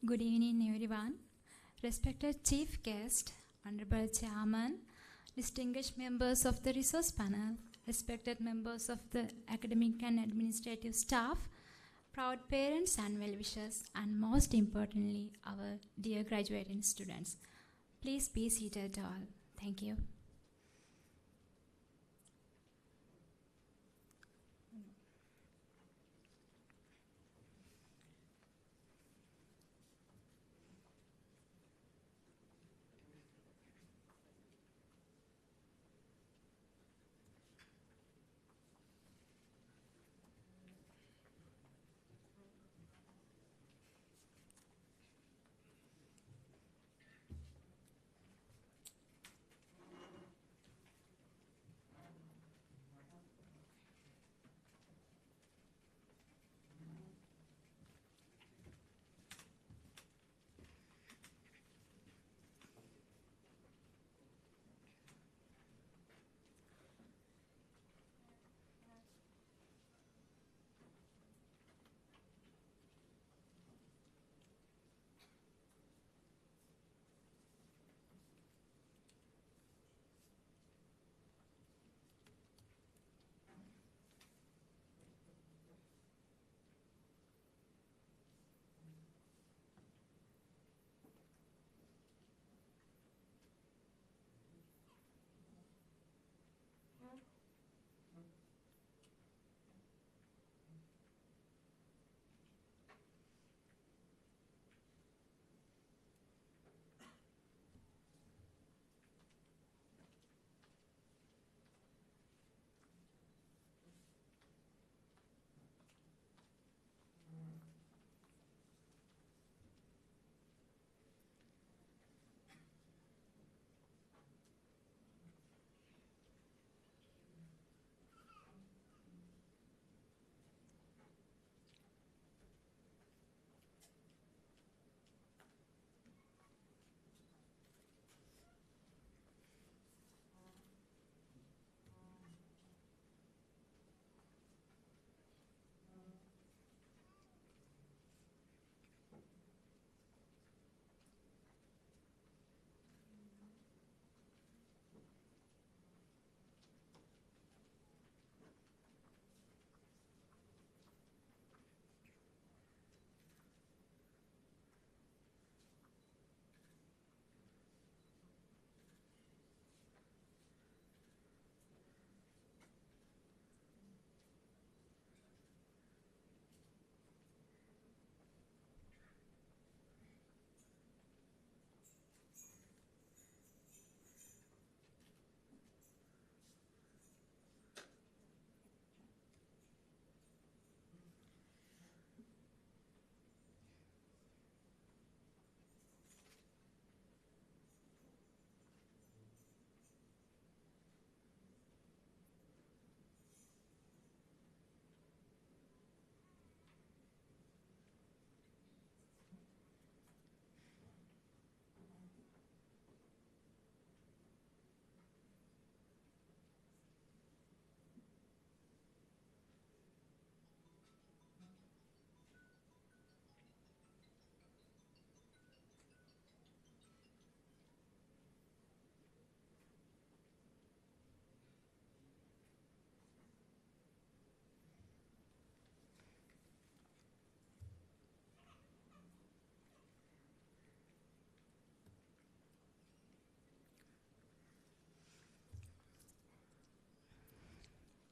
Good evening, everyone. Respected Chief Guest, Honorable Chairman, distinguished members of the resource panel, respected members of the academic and administrative staff, proud parents and well-wishers, and most importantly, our dear graduating students. Please be seated all. Thank you.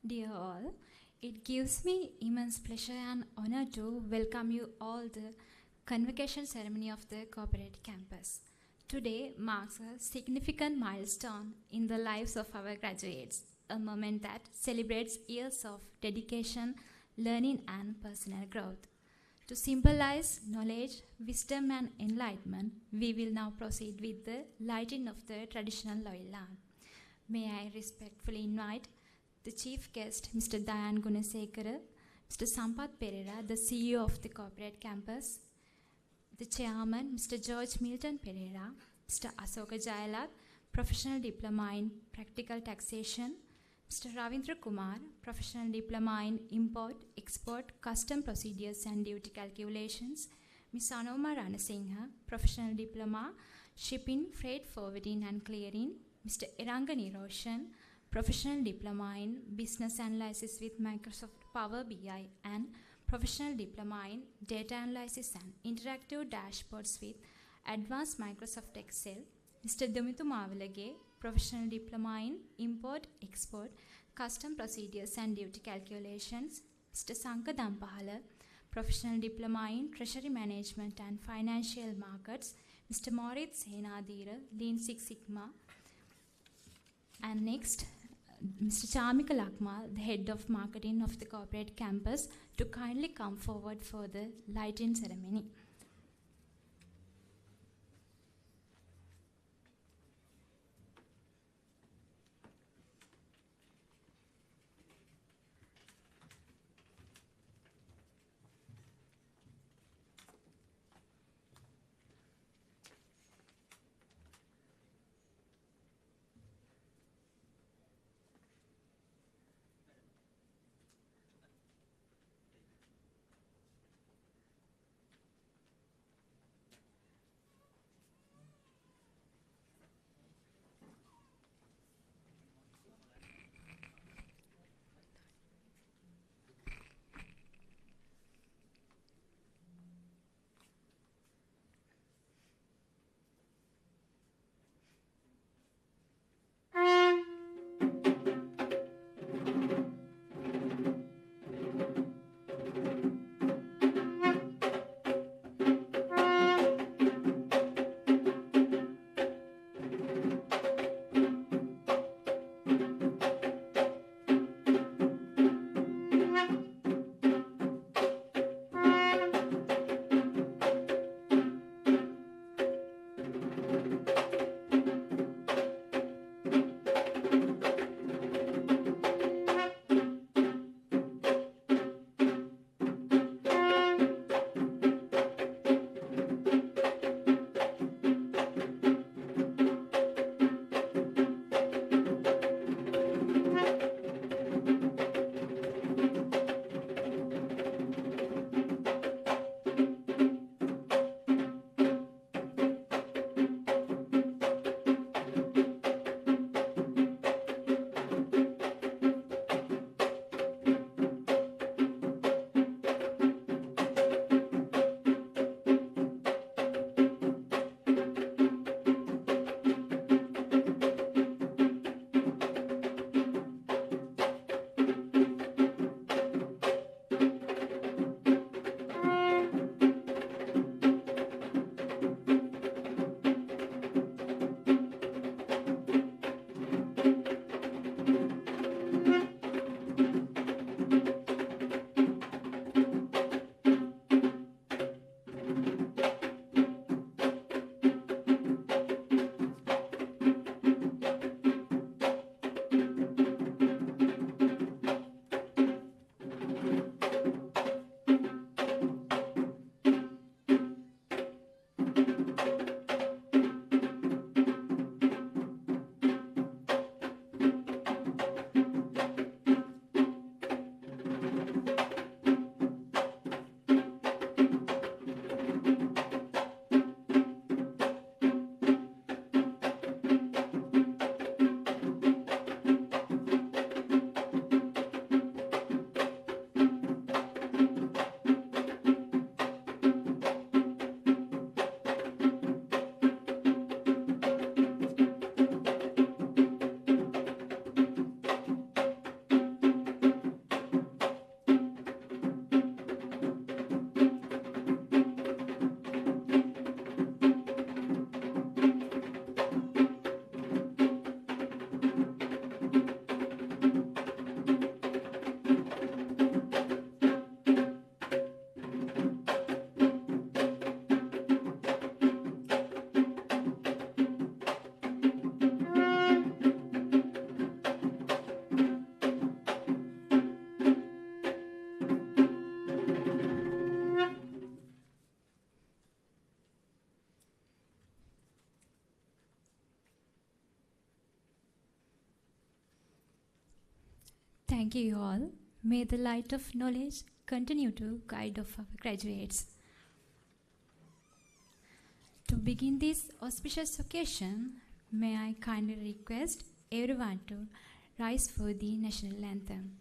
Dear all, it gives me immense pleasure and honor to welcome you all to the Convocation ceremony of the corporate campus. Today marks a significant milestone in the lives of our graduates, a moment that celebrates years of dedication, learning and personal growth. To symbolize knowledge, wisdom and enlightenment, we will now proceed with the lighting of the traditional loyal lamp. May I respectfully invite the chief guest, Mr. Dayan Gunasekara, Mr. Sampath Pereira, the CEO of the corporate campus, the chairman, Mr. George Milton Pereira, Mr. Asoka Jayalat, professional diploma in practical taxation, Mr. Ravindra Kumar, professional diploma in import, export, custom procedures and duty calculations, Ms. Anoma Ranasinghe, Professional Diploma, Shipping, Freight Forwarding and Clearing. Mr. Irangani Roshan, Professional Diploma in Business Analysis with Microsoft Power BI and Professional Diploma in Data Analysis and Interactive Dashboards with Advanced Microsoft Excel. Mr. Dumitu Mavalage, Professional Diploma in Import, Export, Custom Procedures and Duty Calculations. Mr. Sanka Dampahala, Professional Diploma in Treasury Management and Financial Markets. Mr. Moritz Senadira, Lean Six Sigma. And next, Mr. Chamika Lakmal, the Head of Marketing of the Corporate Campus, to kindly come forward for the lighting ceremony. Thank you all. May the light of knowledge continue to guide of our graduates. To begin this auspicious occasion, may I kindly request everyone to rise for the national anthem.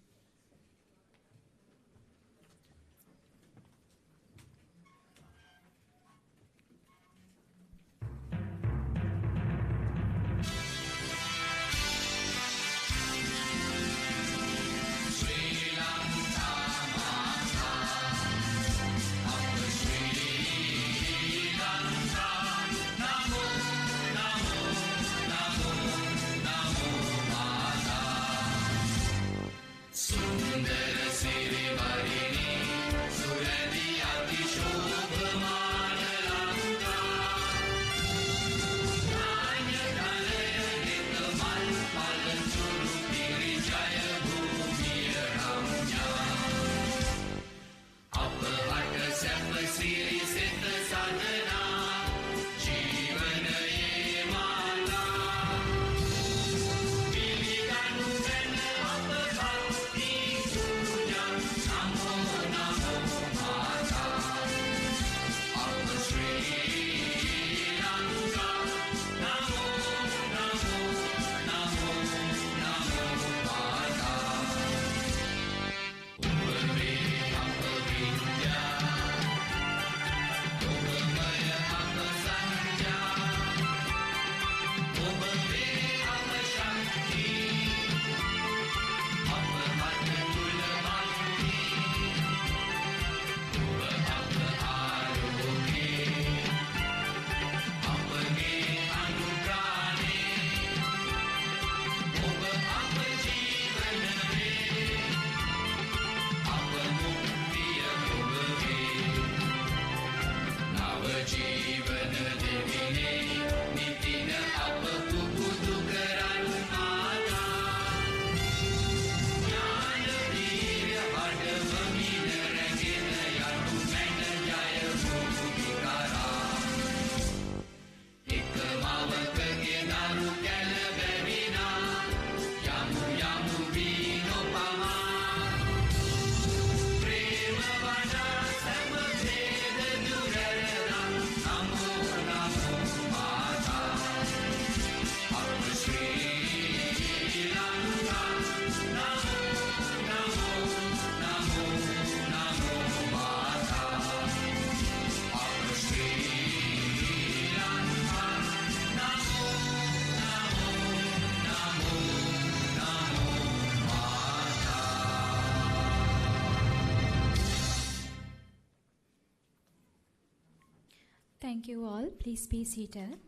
Thank you all. Please be seated.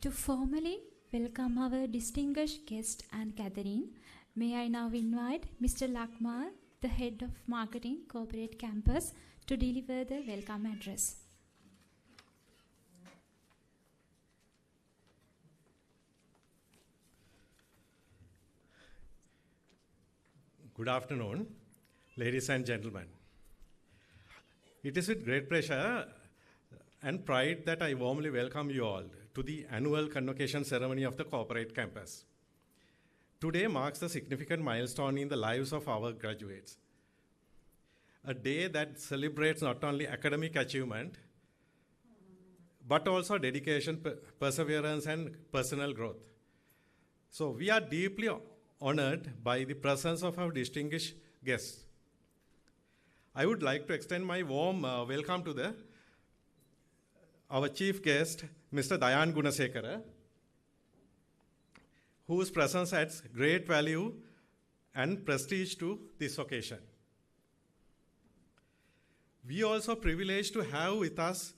To formally welcome our distinguished guest and gathering, may I now invite Mr. Lakmal, the Head of Marketing, Corporate Campus, to deliver the welcome address. Good afternoon, ladies and gentlemen. It is with great pleasure and pride that I warmly welcome you all to the annual convocation ceremony of the corporate campus. Today marks a significant milestone in the lives of our graduates. A day that celebrates not only academic achievement, but also dedication, perseverance, and personal growth. So we are deeply honored by the presence of our distinguished guests. I would like to extend my warm welcome to our chief guest, Mr. Dayan Gunasekara, whose presence adds great value and prestige to this occasion. We also privileged to have with us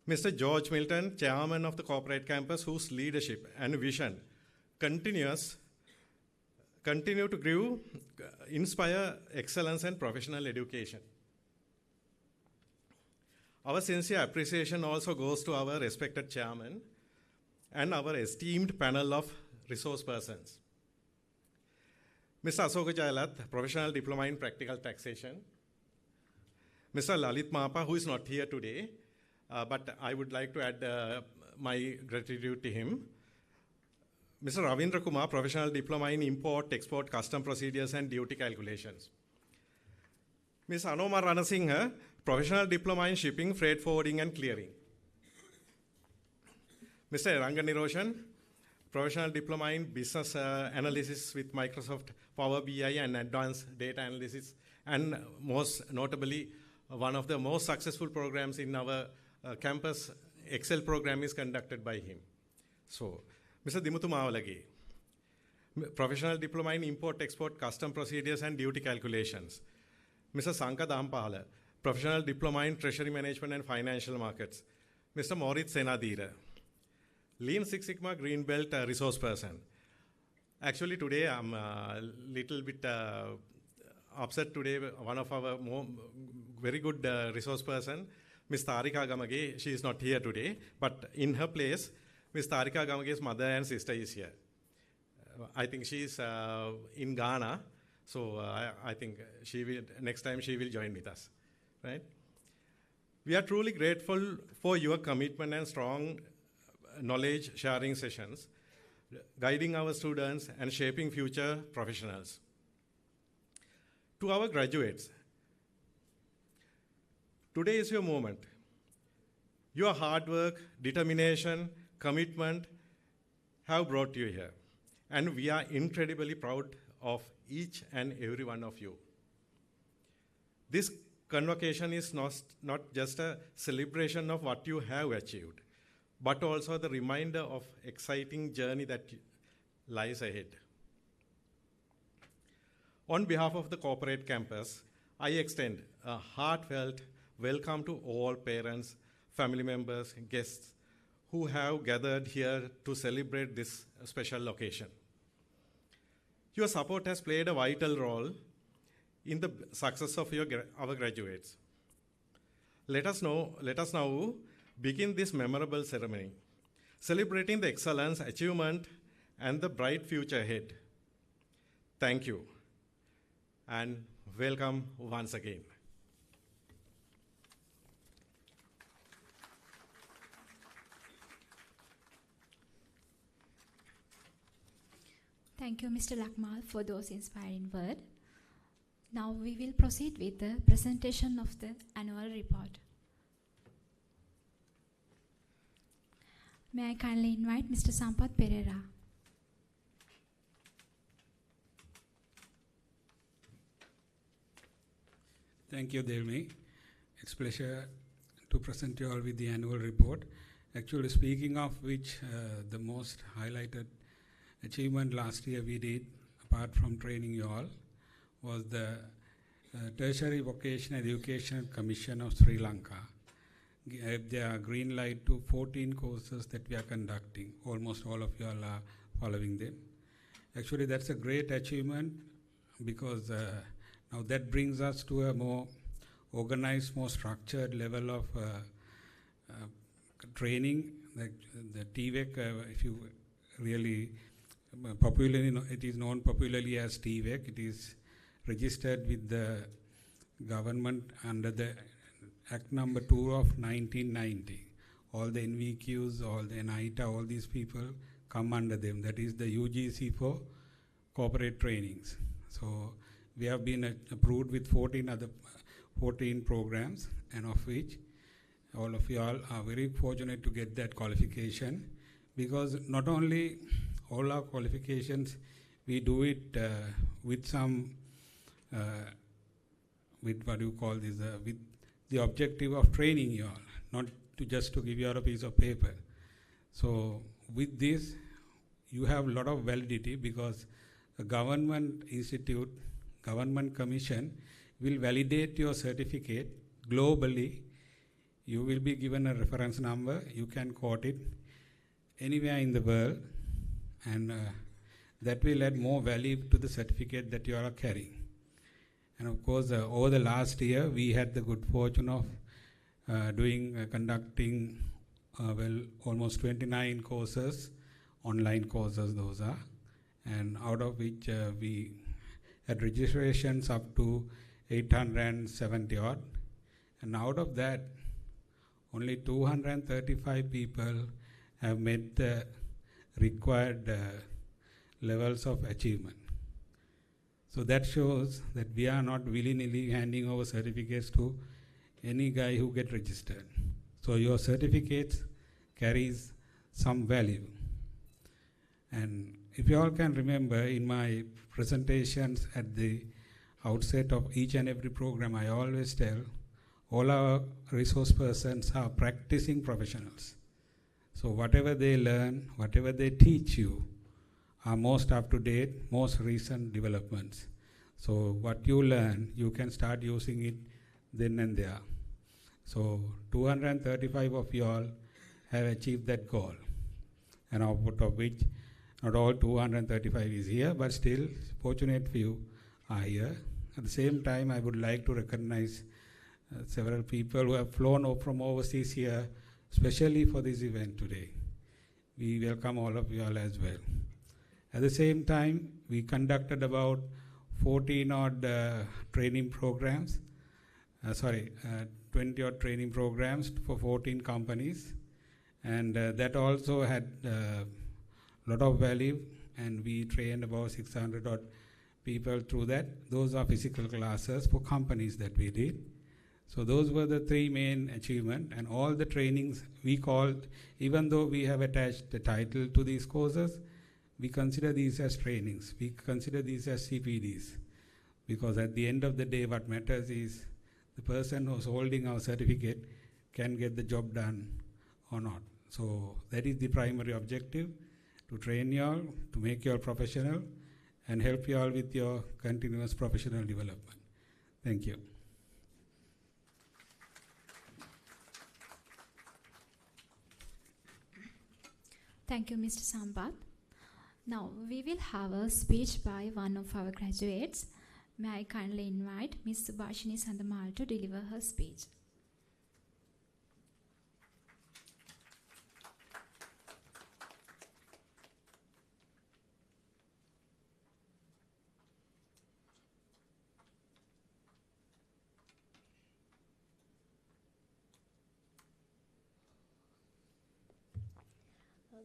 Mr. George Milton, chairman of the corporate campus, whose leadership and vision continue to grow, inspire excellence and professional education. Our sincere appreciation also goes to our respected chairman and our esteemed panel of resource persons. Mr. Asoka Jayalath, Professional Diploma in Practical Taxation. Mr. Lalit Mapa, who is not here today, but I would like to add my gratitude to him. Mr. Ravindra Kumar, Professional Diploma in Import, Export, Custom Procedures and Duty Calculations. Ms. Anoma Ranasinghe, Professional Diploma in Shipping, Freight Forwarding and Clearing. Mr. Rangan Niroshan, Professional Diploma in Business Analysis with Microsoft Power BI and Advanced Data Analysis, and most notably, one of the most successful programs in our campus, Excel program, is conducted by him. So, Mr. Dimuthu Mavalagi, Professional Diploma in Import-Export Custom Procedures and Duty Calculations. Mr. Sanka Dampala, Professional Diploma in Treasury Management and Financial Markets. Mr. Moritz Senadira, Lean Six Sigma Green Belt Resource Person. Actually, today I'm a little bit upset today. One of our very good resource person, Ms. Tarika Gamage, she is not here today, but in her place, Ms. Tarika Gamage's mother and sister is here. I think she is in Ghana, so I think she will, next time she will join with us, right? We are truly grateful for your commitment and strong knowledge sharing sessions, guiding our students and shaping future professionals. To our graduates, today is your moment. Your hard work, determination, commitment have brought you here. And we are incredibly proud of each and every one of you. This convocation is not just a celebration of what you have achieved, but also the reminder of exciting journey that lies ahead. On behalf of the corporate campus, I extend a heartfelt welcome to all parents, family members, and guests who have gathered here to celebrate this special occasion. Your support has played a vital role in the success of our graduates. Let us now begin this memorable ceremony, celebrating the excellence, achievement, and the bright future ahead. Thank you, and welcome once again. Thank you, Mr. Lakmal, for those inspiring words. Now we will proceed with the presentation of the annual report. May I kindly invite Mr. Sampath Pereira. Thank you, Delmi. It's a pleasure to present you all with the annual report. Actually, speaking of which, the most highlighted achievement last year we did, apart from training you all, was the Tertiary Vocational Education Commission of Sri Lanka gave their green light to 14 courses that we are conducting. Almost all of you all are following them. Actually, that's a great achievement because now that brings us to a more organized, more structured level of training. The TVEC, if you really popularly, it is known popularly as TVEC. It is registered with the government under the Act number 2 of 1990. All the NVQs, all the NITA, all these people come under them. That is the UGC for corporate trainings. So we have been approved with 14 programs, and of which all of you all are very fortunate to get that qualification, because not only all our qualifications, we do it with some, with what you call this, with the objective of training you all, not to just to give you all a piece of paper. So with this, you have a lot of validity, because a government institute, government commission will validate your certificate globally. You will be given a reference number. You can quote it anywhere in the world, and that will add more value to the certificate that you are carrying. And of course, over the last year, we had the good fortune of conducting almost 29 courses, online courses those are, and out of which we had registrations up to 870 odd, and out of that, only 235 people have met the required levels of achievement. So that shows that we are not willy-nilly handing over certificates to any guy who get registered. So your certificates carries some value. And if you all can remember, in my presentations at the outset of each and every program, I always tell all our resource persons are practicing professionals. So whatever they learn, whatever they teach you, are most up-to-date, most recent developments. So what you learn, you can start using it then and there. So 235 of you all have achieved that goal. And out of which, not all 235 is here, but still, fortunate few are here. At the same time, I would like to recognize several people who have flown from overseas here, especially for this event today. We welcome all of you all as well. At the same time, we conducted about 14 odd training programs, 20 odd training programs for 14 companies. And that also had a lot of value, and we trained about 600 odd people through that. Those are physical classes for companies that we did. So those were the three main achievements, and all the trainings we called, even though we have attached the title to these courses, we consider these as trainings. We consider these as CPDs, because at the end of the day, what matters is the person who's holding our certificate can get the job done or not. So that is the primary objective, to train you all, to make you all professional, and help you all with your continuous professional development. Thank you. Thank you, Mr. Sampath. Now, we will have a speech by one of our graduates. May I kindly invite Ms. Subhashini Sandamal to deliver her speech.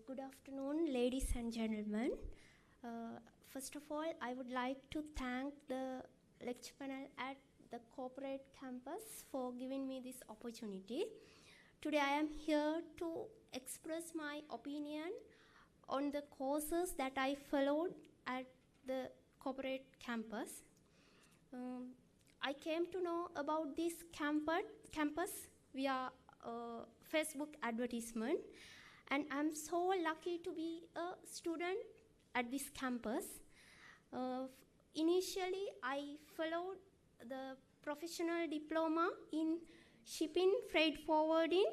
Good afternoon, ladies and gentlemen. First of all, I would like to thank the lecture panel at the corporate campus for giving me this opportunity. Today I am here to express my opinion on the courses that I followed at the corporate campus. I came to know about this campus via Facebook advertisement. And I'm so lucky to be a student at this campus. Initially, I followed the professional diploma in shipping freight forwarding,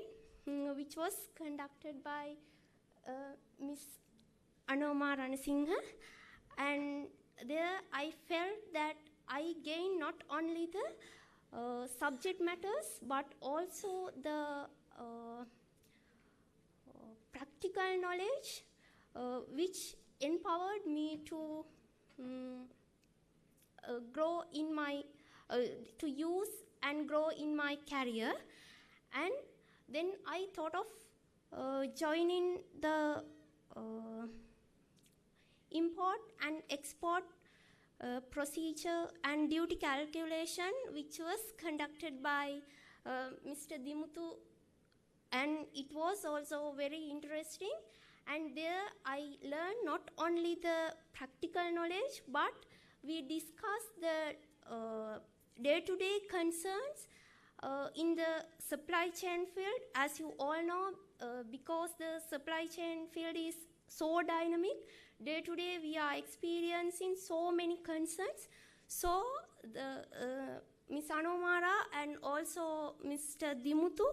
which was conducted by Ms. Anoma Ranasinghe. And there I felt that I gained not only the subject matters, but also the practical knowledge, which empowered me to grow in my, to use and grow in my career. And then I thought of joining the import and export procedure and duty calculation, which was conducted by Mr. Dimuthu. And it was also very interesting. And there I learned not only the practical knowledge, but we discussed the day-to-day concerns in the supply chain field. As you all know, because the supply chain field is so dynamic, day-to-day we are experiencing so many concerns. So the Ms. Anomara and also Mr. Dimuthu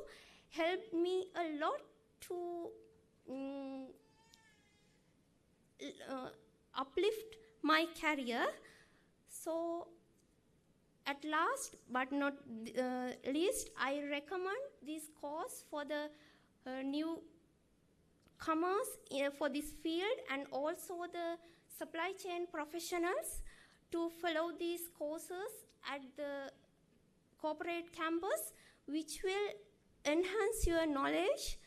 helped me a lot to uplift my career. So at last but not least, I recommend this course for the newcomers for this field, and also the supply chain professionals to follow these courses at the corporate campus, which will enhance your knowledge,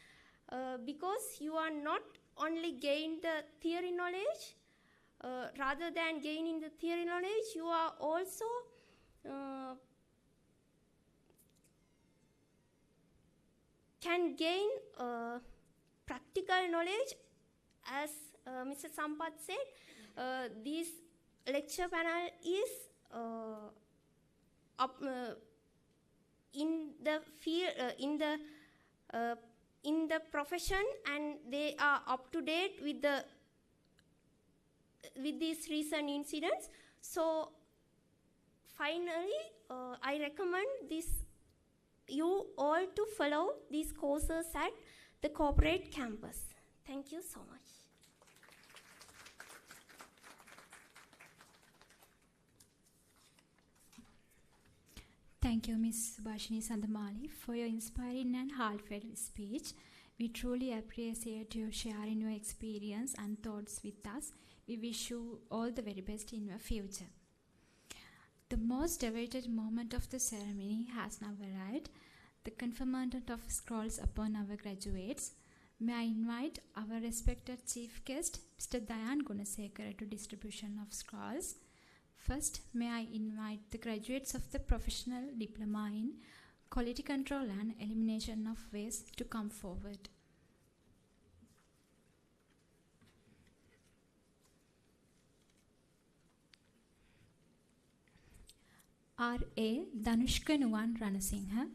because you are not only gain the theory knowledge, rather than gaining the theory knowledge, you are also can gain practical knowledge. As Mr. Sampath said, this lecture panel is in the field, in the profession, and they are up to date with these recent incidents. So finally, I recommend you all to follow these courses at the corporate campus. Thank you so much. Thank you, Ms. Subhashini Sandamali, for your inspiring and heartfelt speech. We truly appreciate you sharing your experience and thoughts with us. We wish you all the very best in your future. The most awaited moment of the ceremony has now arrived, the conferment of scrolls upon our graduates. May I invite our respected chief guest, Mr. Dayan Gunasekara, to distribution of scrolls. First, may I invite the graduates of the Professional Diploma in Quality Control and Elimination of Waste to come forward. R.A. Dhanushka Nuwan Ranasinghe.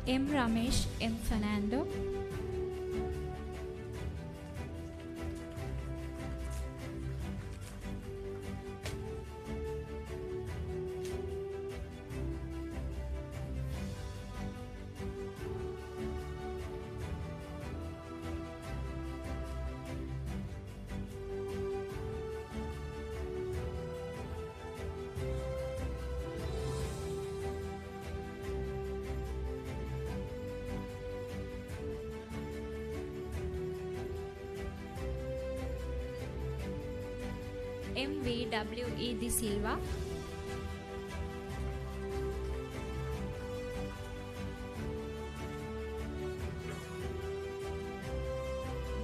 M. Ramesh M. Fernando. M.V.W.E. De Silva.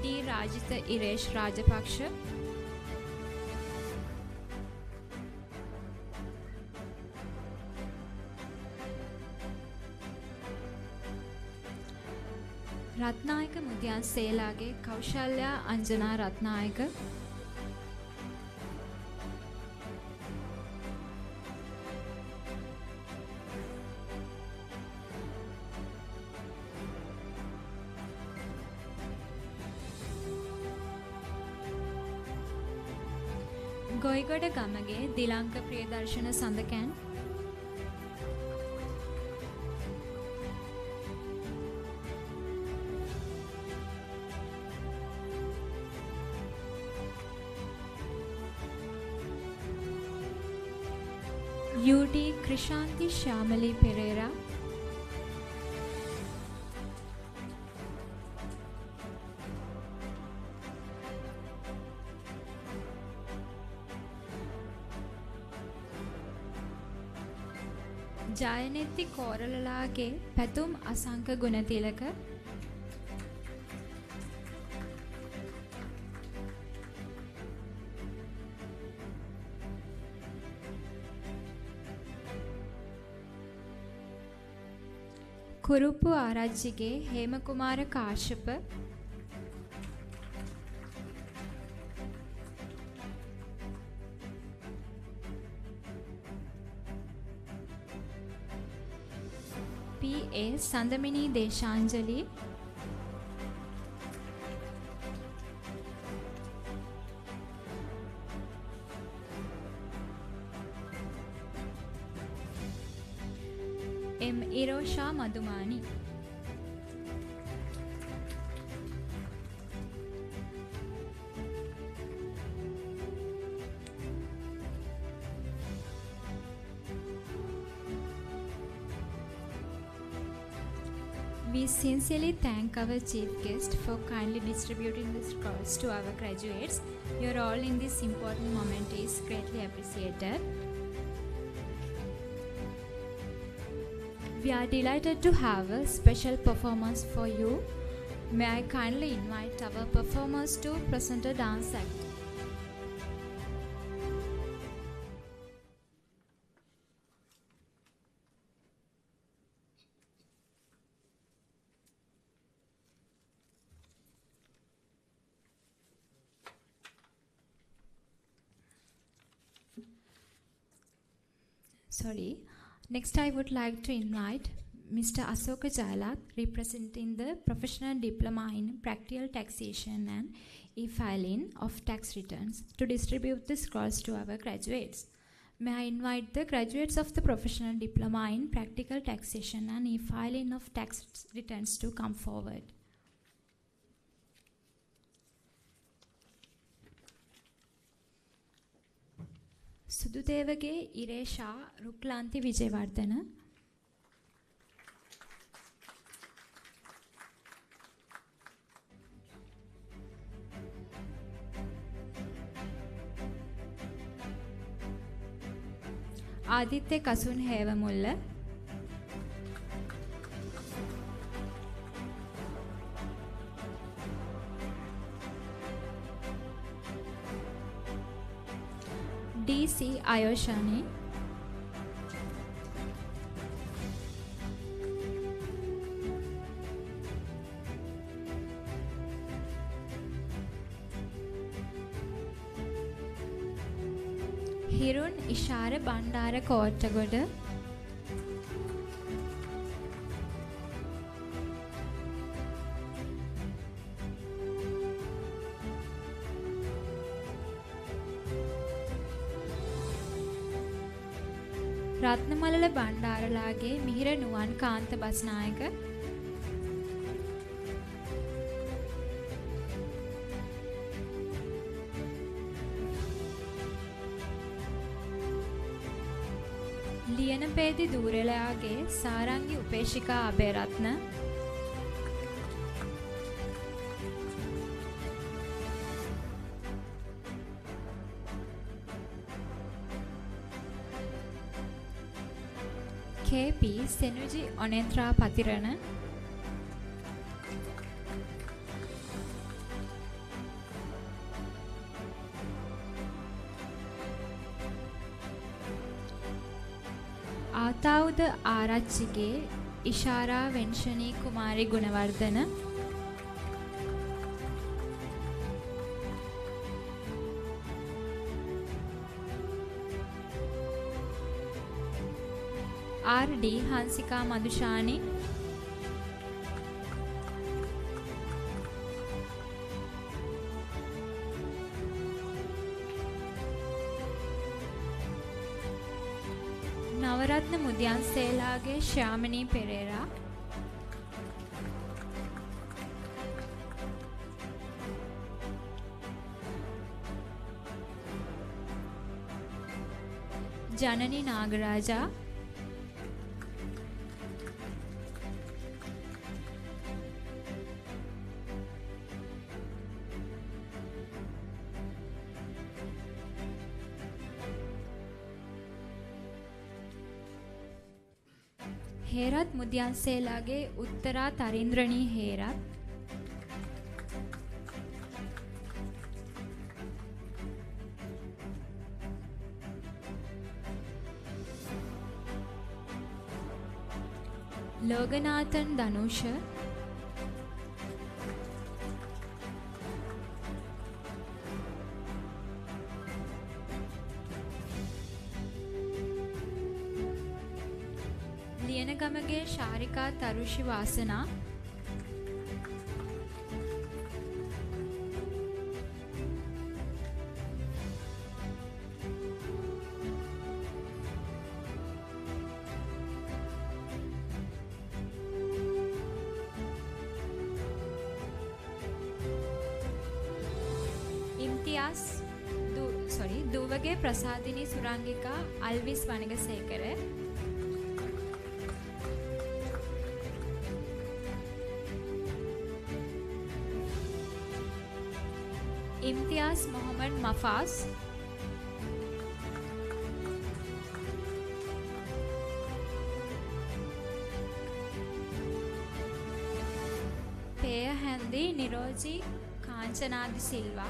D. Rajitha Iresh Rajapaksha. Ratnayaka Mudyan Selage Kaushalya Anjana Ratnayaka. Goigoda Gamage Dilanka Priyadarshana Sandakan. U.D. Krishanti Shamali Pereira. Jayaneti Koralalage Pathum Asanka Gunatilaka. Kurupu Arachige Hemakumara Kashapa. P.A. Sandamini Deshanjali. M. Irosha Madhumani. We sincerely thank our chief guest for kindly distributing the scrolls to our graduates. Your role in this important moment is greatly appreciated. We are delighted to have a special performance for you. May I kindly invite our performers to present a dance act. Sorry. Next, I would like to invite Mr. Asoka Jalak, representing the Professional Diploma in Practical Taxation and E-Filing of Tax Returns, to distribute the scrolls to our graduates. May I invite the graduates of the Professional Diploma in Practical Taxation and E-Filing of Tax Returns to come forward. සුදුදේවගේ Iresha රුක්ලාන්ති Wijewardena Aditya Kasun හේවමුල්ල DC Ayoshani, Hirun Ishara Bandara Kottagoda, Ratnamalala බණ්ඩාරලාගේ Mihira Nuwan කාන්ත Basnayake ලියනපේදි දූරලයාගේ සාරංගි උපේක්ෂිකා Abeyratne KP Senuji Onendra Patirana ආතාවුද Arachchige Ishara වෙන්ෂණී Kumari Gunawardena RD Hansika Madhushani Navaratne Mudiyanselage ශ්‍යාමිනී Perera ජනනි නාගරාජා Herath Mudiyanselage Uttara තරින්ද්‍රණී Herath ලෝගනාතන් ධනුෂ Liyanagamage ශාරිකා Tharushi වාසනා ඉම්තියාස් දූවගේ Prasadini සුරංගිකා Alwis Wanigasekara Imtiaz Mohammad Mafaz, Peya Handi Niroji Kanchanadi Silva,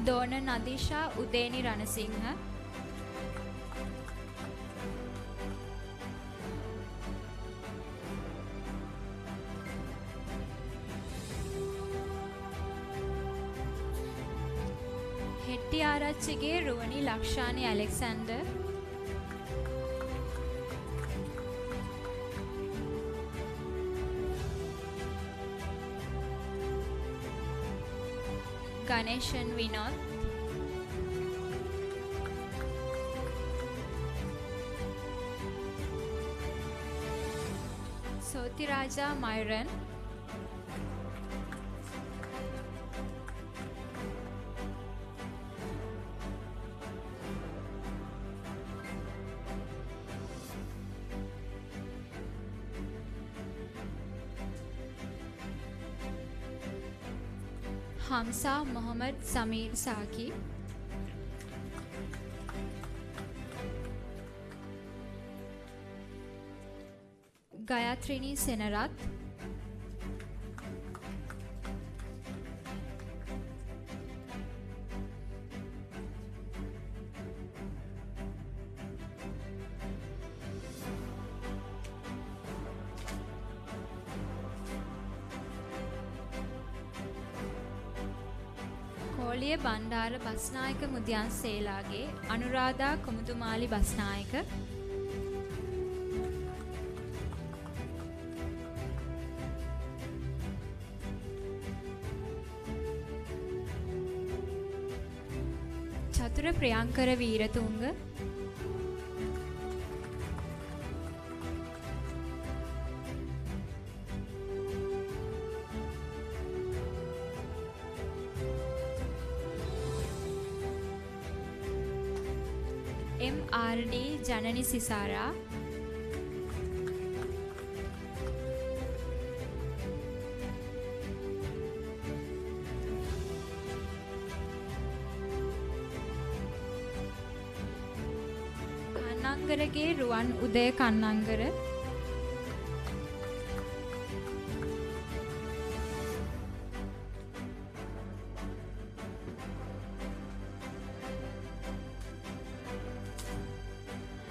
Dona Nadisha Udeni Ranasinghe, Hettiarachige Ruwani Lakshani Alexander, Ganeshan Vinod, Sotiraja Myron, Hamza Mohammad Samir Saki, Gayatrini Senarath, Koliye Bandara Basnayaka Mudyan Selage, Anuradha Kumutumali Basnayaka, Chatura Priyankara Veeratunga, M.R.D. Janani Sisara, Kannangarage Ruwan Udaya Kannangara,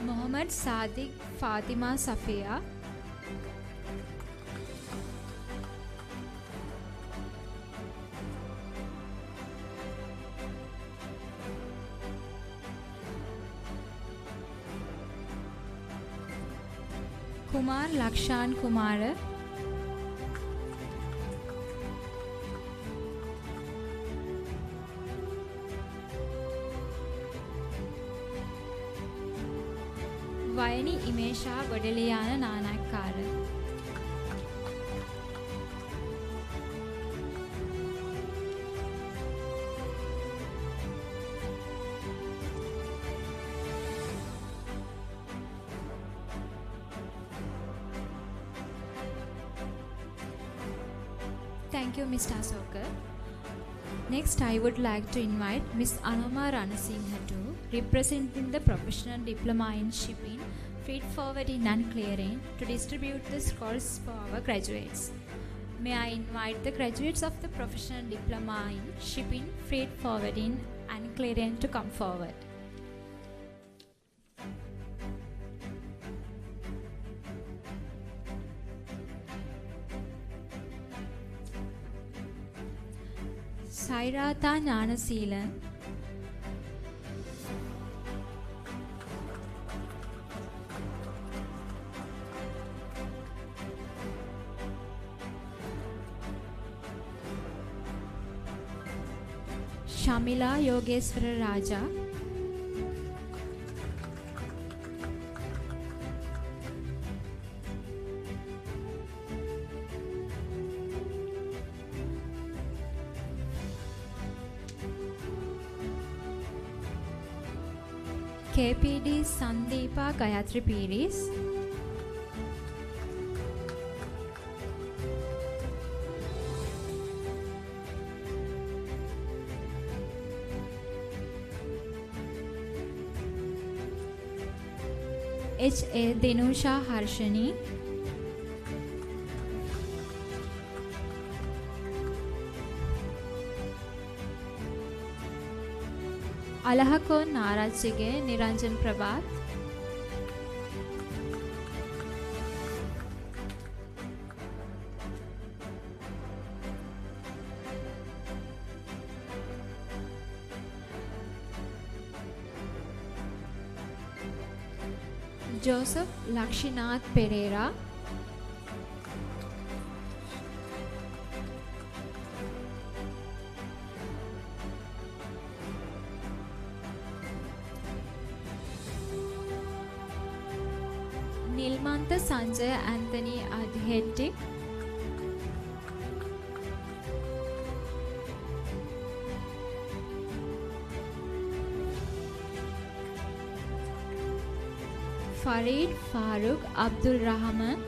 Mohammad Sadiq Fatima Safia, Kumar Lakshan Kumara, Vayani Imesha Godeliyana Nanakkara, Thank you, Mr. Asoka. Next, I would like to invite Ms. Anuma Ranasinghe to representing the Professional Diploma in Shipping, Freight Forwarding and Clearing to distribute the scrolls for our graduates. May I invite the graduates of the Professional Diploma in Shipping, Freight Forwarding and Clearing to come forward. Sairata Gnanaseelan, Shamila Yogeswara Raja, KPD Sandeepa Gayatri Piris. HA Dinusha Harshani. Alahakon Narachige Niranjan Prabhat. Joseph Lakshinath Pereira. Nilmanta Sanjay Anthony Adhetti. Farid Farooq Abdul Rahman.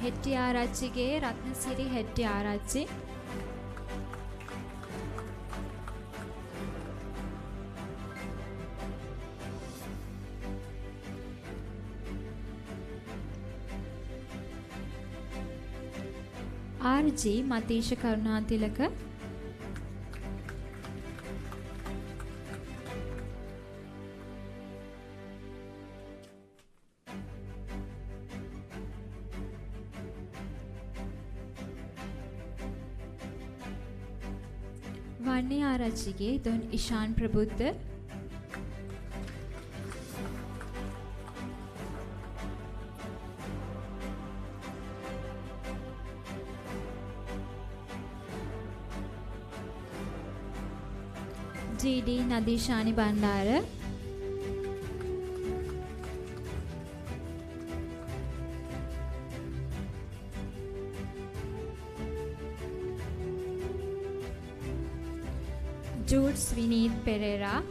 Hettiarachige Ratnasiri Hettiarachi. RG Matisha Karunatilaka. Vanni Arachige Don Ishan Prabuddha. GD Nadishani Bandara. Jude Svineet Pereira.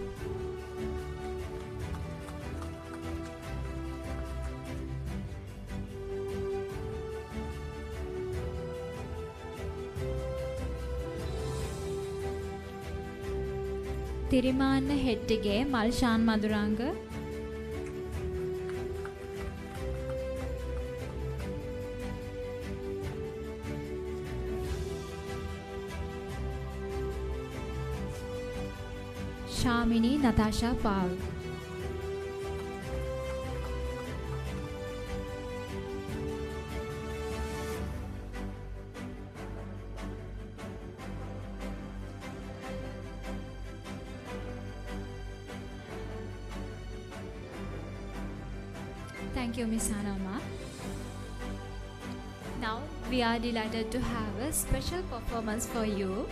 Tirimanna Hettige Malshan Maduranga. Shamini Natasha Paul. Thank you, Miss Anama. Now we are delighted to have a special performance for you.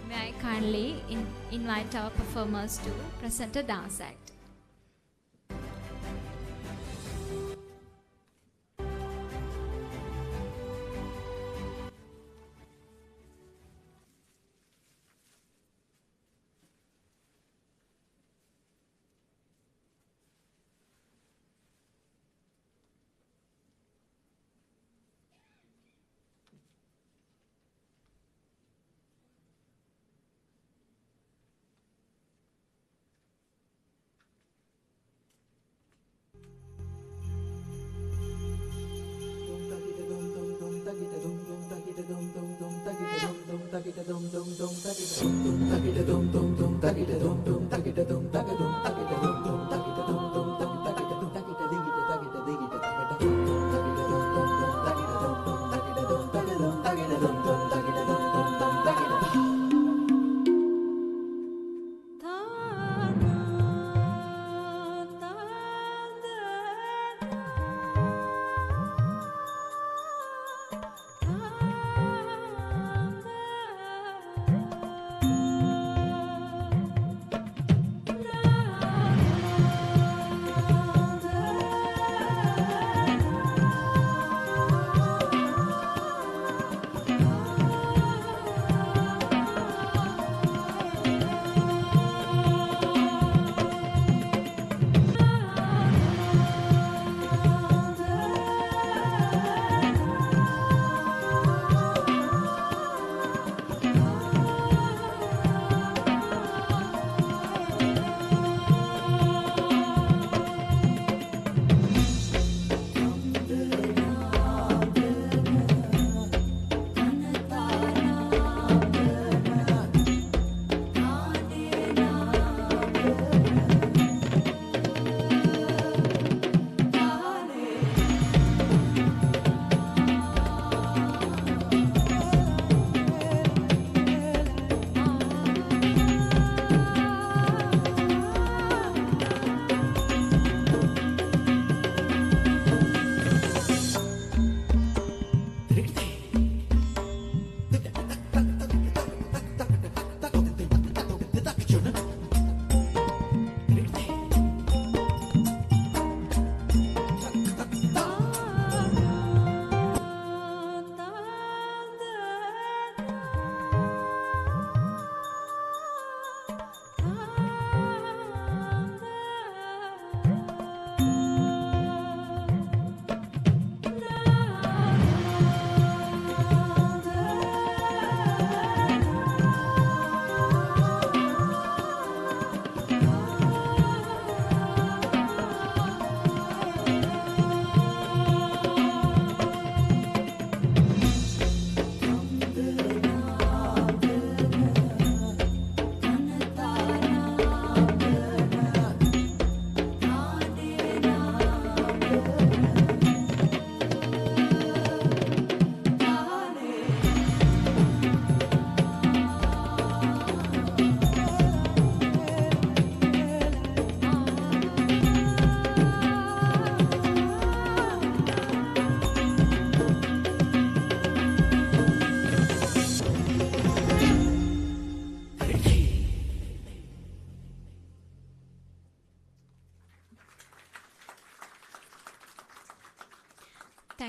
May I kindly invite our performers to present a dance act.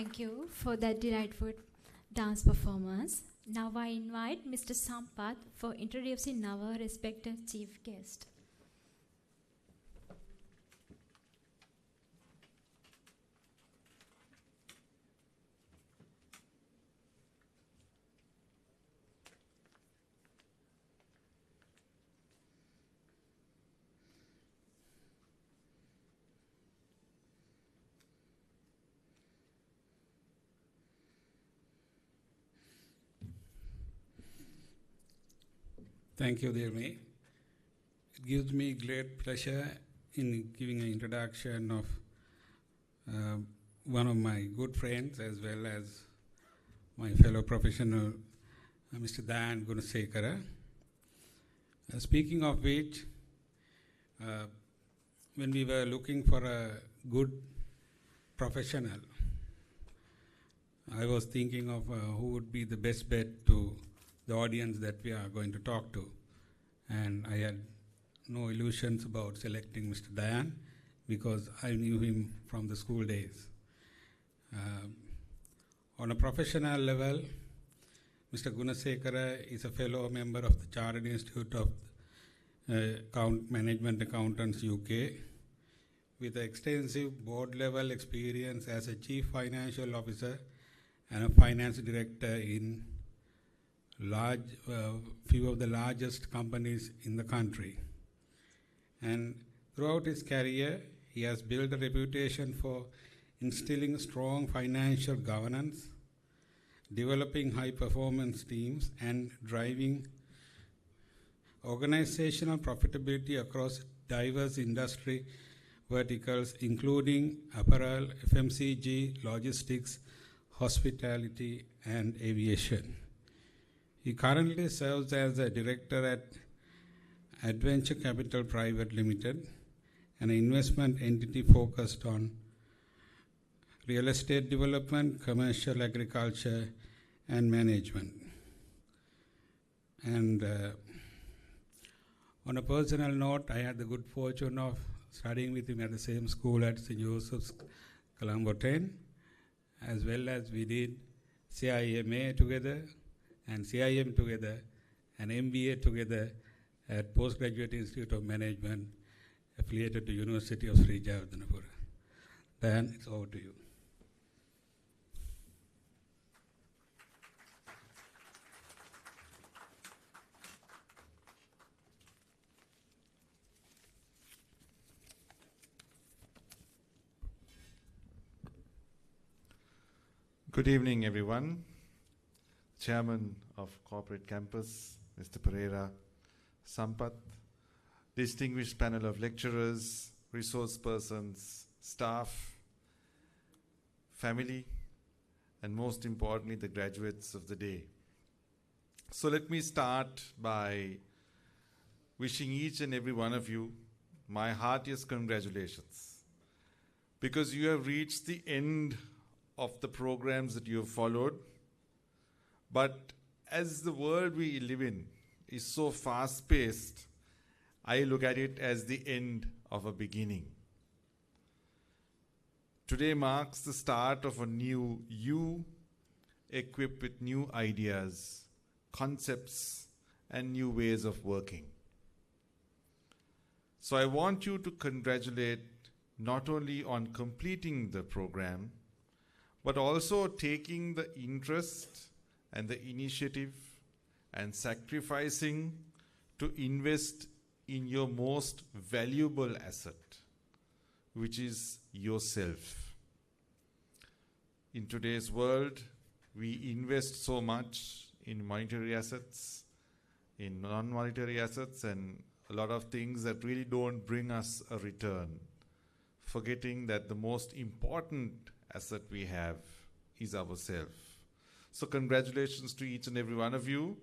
Thank you for that delightful dance performance. Now I invite Mr. Sampath for introducing our respected chief guest. Thank you, dear May. It gives me great pleasure in giving an introduction of one of my good friends as well as my fellow professional, Mr. Dan Gunasekara. Speaking of which, when we were looking for a good professional, I was thinking of who would be the best bet to the audience that we are going to talk to. And I had no illusions about selecting Mr. Dayan because I knew him from the school days. On a professional level, Mr. Gunasekara is a fellow member of the Chartered Institute of Management Accountants UK with extensive board-level experience as a chief financial officer and a finance director in few of the largest companies in the country. And throughout his career, he has built a reputation for instilling strong financial governance, developing high-performance teams, and driving organizational profitability across diverse industry verticals, including apparel, FMCG, logistics, hospitality, and aviation. He currently serves as a director at Adventure Capital Private Limited, an investment entity focused on real estate development, commercial agriculture, and management. And on a personal note, I had the good fortune of studying with him at the same school at St. Joseph's, Colombo 10, as well as we did CIMA together, and CIM together, and MBA together at Postgraduate Institute of Management, affiliated to University of Sri Jayewardenepura. Dan, it's over to you. Good evening, everyone. Chairman of Corporate Campus, Mr. Pereira, Sampath, distinguished panel of lecturers, resource persons, staff, family, and most importantly, the graduates of the day. So let me start by wishing each and every one of you my heartiest congratulations, because you have reached the end of the programs that you have followed. But as the world we live in is so fast-paced, I look at it as the end of a beginning. Today marks the start of a new you, equipped with new ideas, concepts, and new ways of working. So I want you to congratulate not only on completing the program, but also taking the interest and the initiative and sacrificing to invest in your most valuable asset, which is yourself. In today's world, we invest so much in monetary assets, in non-monetary assets, and a lot of things that really don't bring us a return, forgetting that the most important asset we have is ourselves. So congratulations to each and every one of you,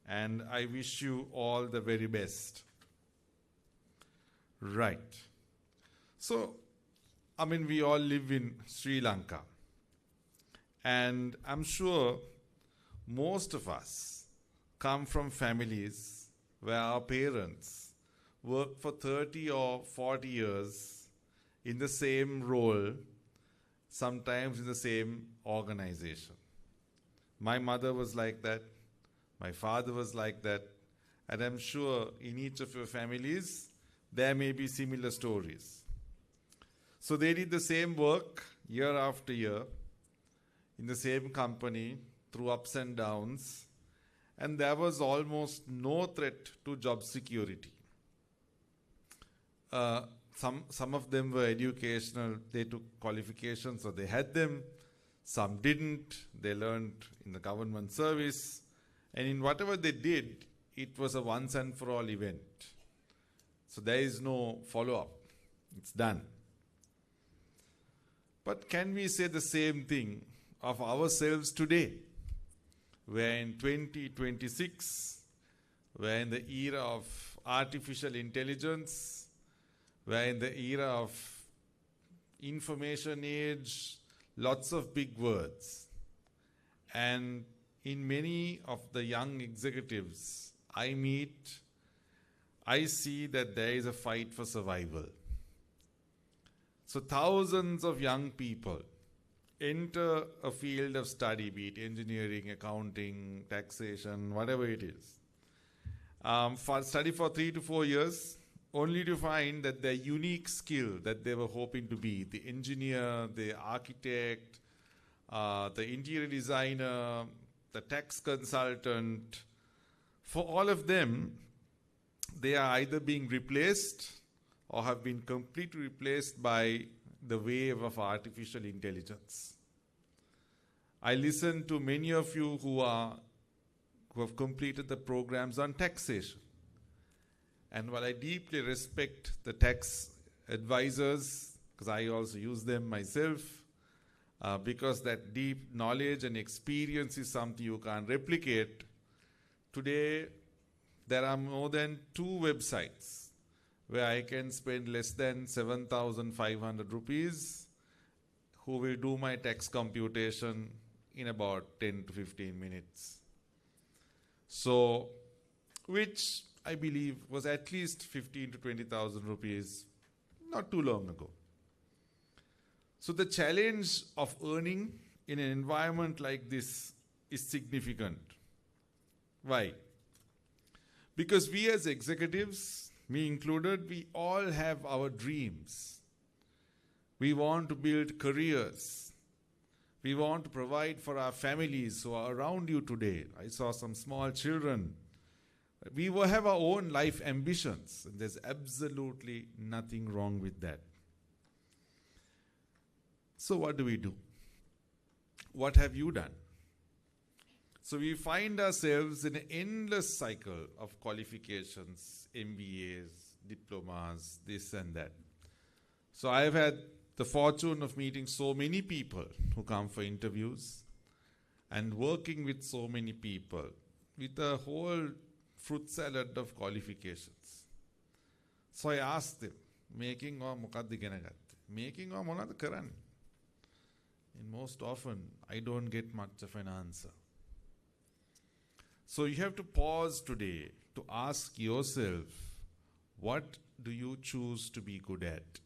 and I wish you all the very best. Right. So, we all live in Sri Lanka, and I'm sure most of us come from families where our parents work for 30 or 40 years in the same role, sometimes in the same organization. My mother was like that, my father was like that, and I'm sure in each of your families there may be similar stories. So they did the same work year after year in the same company through ups and downs, and there was almost no threat to job security. Some of them were educational, they took qualifications, so they had them. Some didn't, they learned in the government service, and in whatever they did, it was a once and for all event. So there is no follow-up, it's done. But can we say the same thing of ourselves today? We're in 2026, we're in the era of artificial intelligence, we're in the era of information age, lots of big words. And in many of the young executives I meet, I see that there is a fight for survival. So thousands of young people enter a field of study, be it engineering, accounting, taxation, whatever it is. Study for 3 to 4 years, only to find that their unique skill that they were hoping to be, the engineer, the architect, the interior designer, the tax consultant, for all of them, they are either being replaced or have been completely replaced by the wave of artificial intelligence. I listen to many of you who have completed the programs on taxation. And while I deeply respect the tax advisors, because I also use them myself, because that deep knowledge and experience is something you can't replicate, today there are more than 2 websites where I can spend less than 7,500 rupees who will do my tax computation in about 10 to 15 minutes. So, which I believe was at least 15 to 20,000 rupees not too long ago. So the challenge of earning in an environment like this is significant. Why? Because we as executives, me included, we all have our dreams. We want to build careers. We want to provide for our families who are around you today. I saw some small children. We will have our own life ambitions, and there's absolutely nothing wrong with that. So what do we do? What have you done? So we find ourselves in an endless cycle of qualifications, MBAs, diplomas, this and that. So I've had the fortune of meeting so many people who come for interviews and working with so many people with a whole fruit salad of qualifications. So I asked them, making or මොකක්ද ඉගෙන ගත්තේ? Making or මොනවද කරන්නේ? And most often, I don't get much of an answer. So you have to pause today to ask yourself, what do you choose to be good at?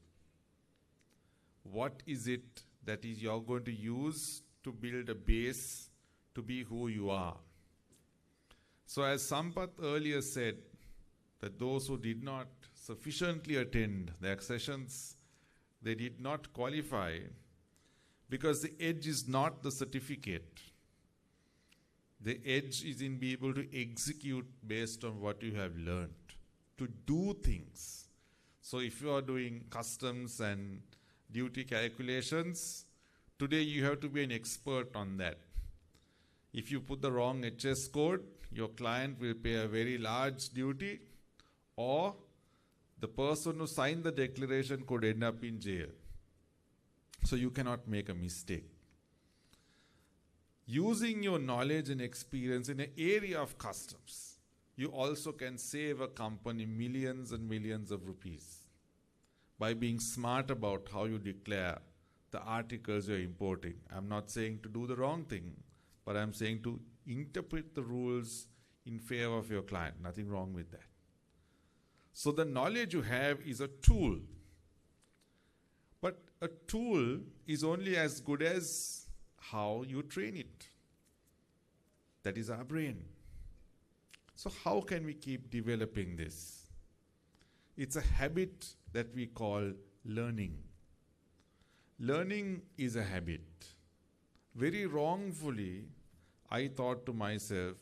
What is it that is you're going to use to build a base to be who you are? So as Sampath earlier said, that those who did not sufficiently attend their sessions, they did not qualify because the edge is not the certificate. The edge is in being able to execute based on what you have learned, to do things. So if you are doing customs and duty calculations, today you have to be an expert on that. If you put the wrong HS code, your client will pay a very large duty, or the person who signed the declaration could end up in jail. So you cannot make a mistake. Using your knowledge and experience in an area of customs, you also can save a company millions and millions of rupees by being smart about how you declare the articles you're importing. I'm not saying to do the wrong thing, but I'm saying to interpret the rules in favor of your client. Nothing wrong with that. So the knowledge you have is a tool. But a tool is only as good as how you train it. That is our brain. So how can we keep developing this? It's a habit that we call learning. Learning is a habit. Very wrongfully, I thought to myself,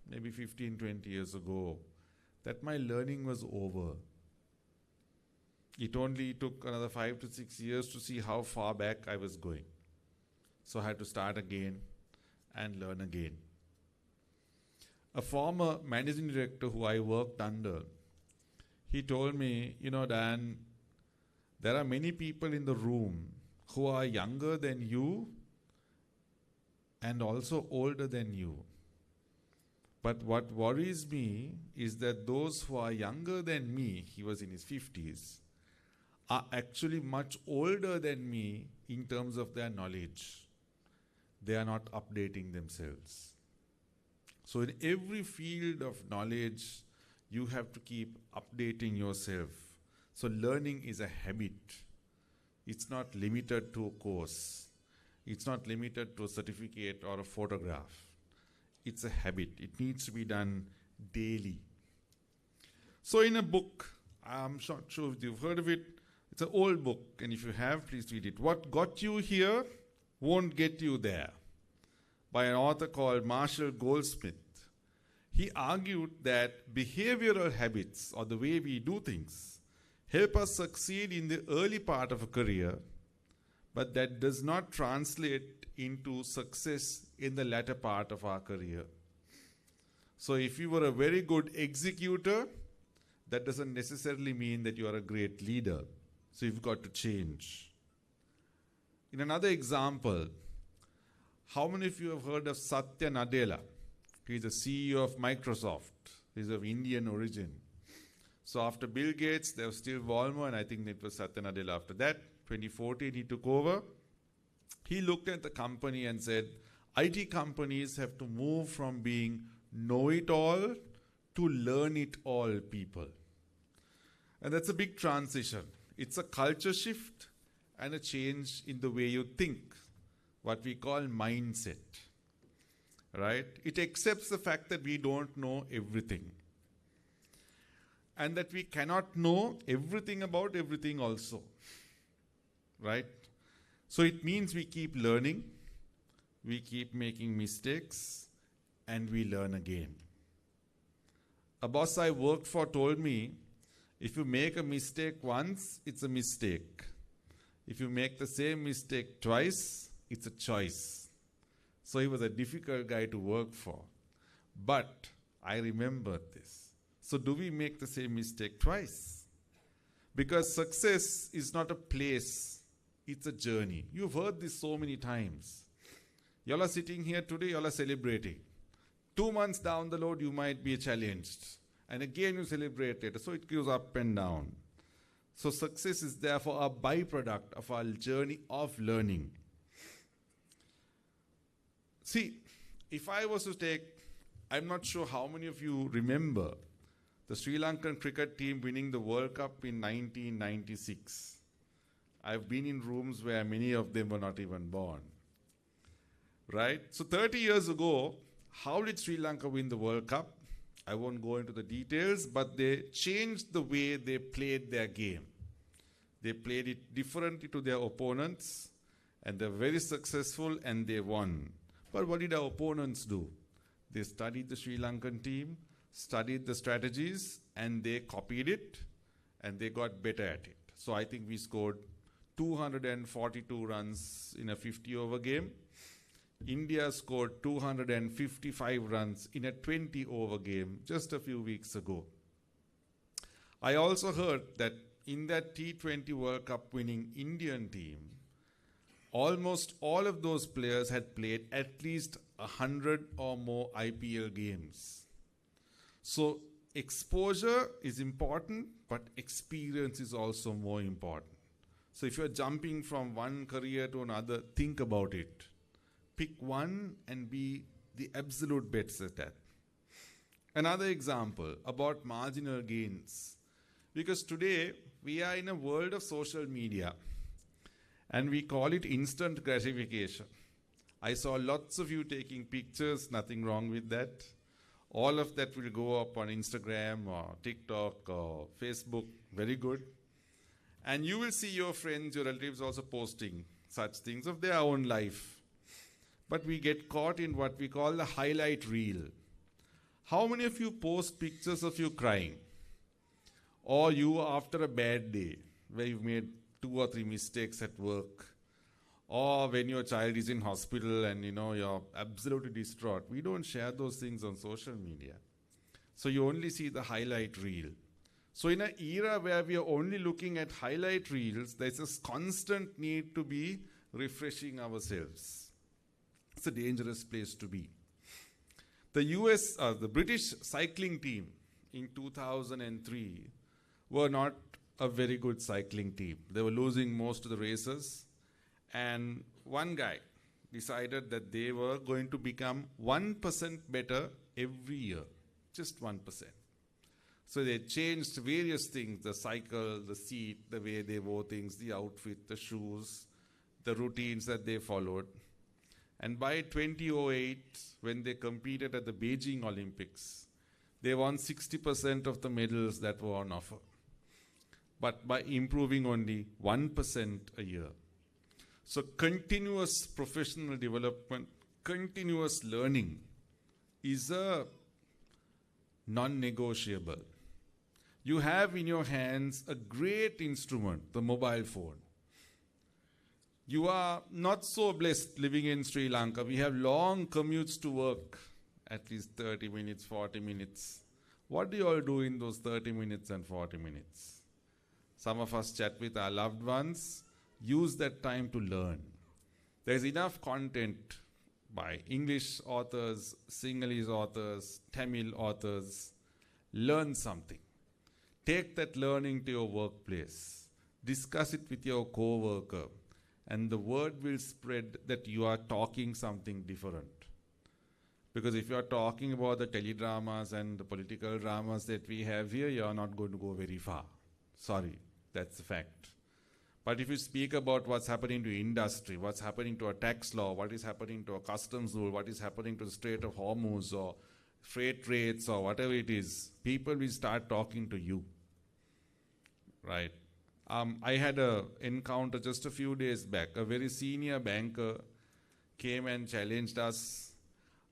maybe 15, 20 years ago, that my learning was over. It only took another 5 to 6 years to see how far back I was going. So I had to start again and learn again. A former managing director who I worked under, he told me, Dan, there are many people in the room who are younger than you and also older than you. But what worries me is that those who are younger than me, he was in his 50s, are actually much older than me in terms of their knowledge. They are not updating themselves. So in every field of knowledge, you have to keep updating yourself. So learning is a habit. It's not limited to a course. It's not limited to a certificate or a photograph. It's a habit. It needs to be done daily. So in a book, I'm not sure if you've heard of it, it's an old book, and if you have, please read it. What Got You Here Won't Get You There, by an author called Marshall Goldsmith. He argued that behavioral habits, or the way we do things, help us succeed in the early part of a career, but that does not translate into success in the latter part of our career. So if you were a very good executor, that doesn't necessarily mean that you are a great leader. So you've got to change. In another example, how many of you have heard of Satya Nadella? He's the CEO of Microsoft. He's of Indian origin. So after Bill Gates, there was still Walmart, and I think it was Satya Nadella after that. 2014, he took over. He looked at the company and said, IT companies have to move from being know-it-all to learn-it-all people. And that's a big transition. It's a culture shift and a change in the way you think, what we call mindset. Right? It accepts the fact that we don't know everything. And that we cannot know everything about everything also. Right? So it means we keep learning, we keep making mistakes, and we learn again. A boss I worked for told me, if you make a mistake once, it's a mistake. If you make the same mistake twice, it's a choice. So he was a difficult guy to work for. But I remembered this. So do we make the same mistake twice? Because success is not a place, it's a journey. You've heard this so many times. Y'all are sitting here today, y'all are celebrating. 2 months down the road, you might be challenged. And again you celebrate it. So it goes up and down. So success is therefore a byproduct of our journey of learning. See, if I was to take, I'm not sure how many of you remember the Sri Lankan cricket team winning the World Cup in 1996. I've been in rooms where many of them were not even born. Right? So 30 years ago, how did Sri Lanka win the World Cup? I won't go into the details, but they changed the way they played their game. They played it differently to their opponents, and they're very successful, and they won. But what did our opponents do? They studied the Sri Lankan team, studied the strategies, and they copied it, and they got better at it. So I think we scored 242 runs in a 50-over game. India scored 255 runs in a 20-over game just a few weeks ago. I also heard that in that T20 World Cup winning Indian team, almost all of those players had played at least 100 or more IPL games. So exposure is important, but experience is also more important. So if you're jumping from one career to another, think about it. Pick one and be the absolute best at that. Another example about marginal gains. Because today we are in a world of social media. And we call it instant gratification. I saw lots of you taking pictures, nothing wrong with that. All of that will go up on Instagram or TikTok or Facebook, very good. And you will see your friends, your relatives also posting such things of their own life. But we get caught in what we call the highlight reel. How many of you post pictures of you crying? Or you after a bad day, where you've made 2 or 3 mistakes at work? Or when your child is in hospital and you're absolutely distraught. We don't share those things on social media. So you only see the highlight reel. So in an era where we are only looking at highlight reels, there's a constant need to be refreshing ourselves. It's a dangerous place to be. The British cycling team in 2003 were not a very good cycling team. They were losing most of the races. And one guy decided that they were going to become 1% better every year. Just 1%. So they changed various things, the cycle, the seat, the way they wore things, the outfit, the shoes, the routines that they followed. And by 2008, when they competed at the Beijing Olympics, they won 60% of the medals that were on offer. But by improving only 1% a year. So continuous professional development, continuous learning is a non-negotiable. You have in your hands a great instrument, the mobile phone. You are not so blessed living in Sri Lanka. We have long commutes to work, at least 30 minutes, 40 minutes. What do you all do in those 30 minutes and 40 minutes? Some of us chat with our loved ones. Use that time to learn. There's enough content by English authors, Sinhalese authors, Tamil authors. Learn something. Take that learning to your workplace. Discuss it with your co-worker. And the word will spread that you are talking something different. Because if you are talking about the teledramas and the political dramas that we have here, you are not going to go very far. Sorry, that's a fact. But if you speak about what's happening to industry, what's happening to a tax law, what is happening to a customs rule, what is happening to the Strait of Hormuz or freight rates or whatever it is, people will start talking to you, right? I had an encounter just a few days back. A very senior banker came and challenged us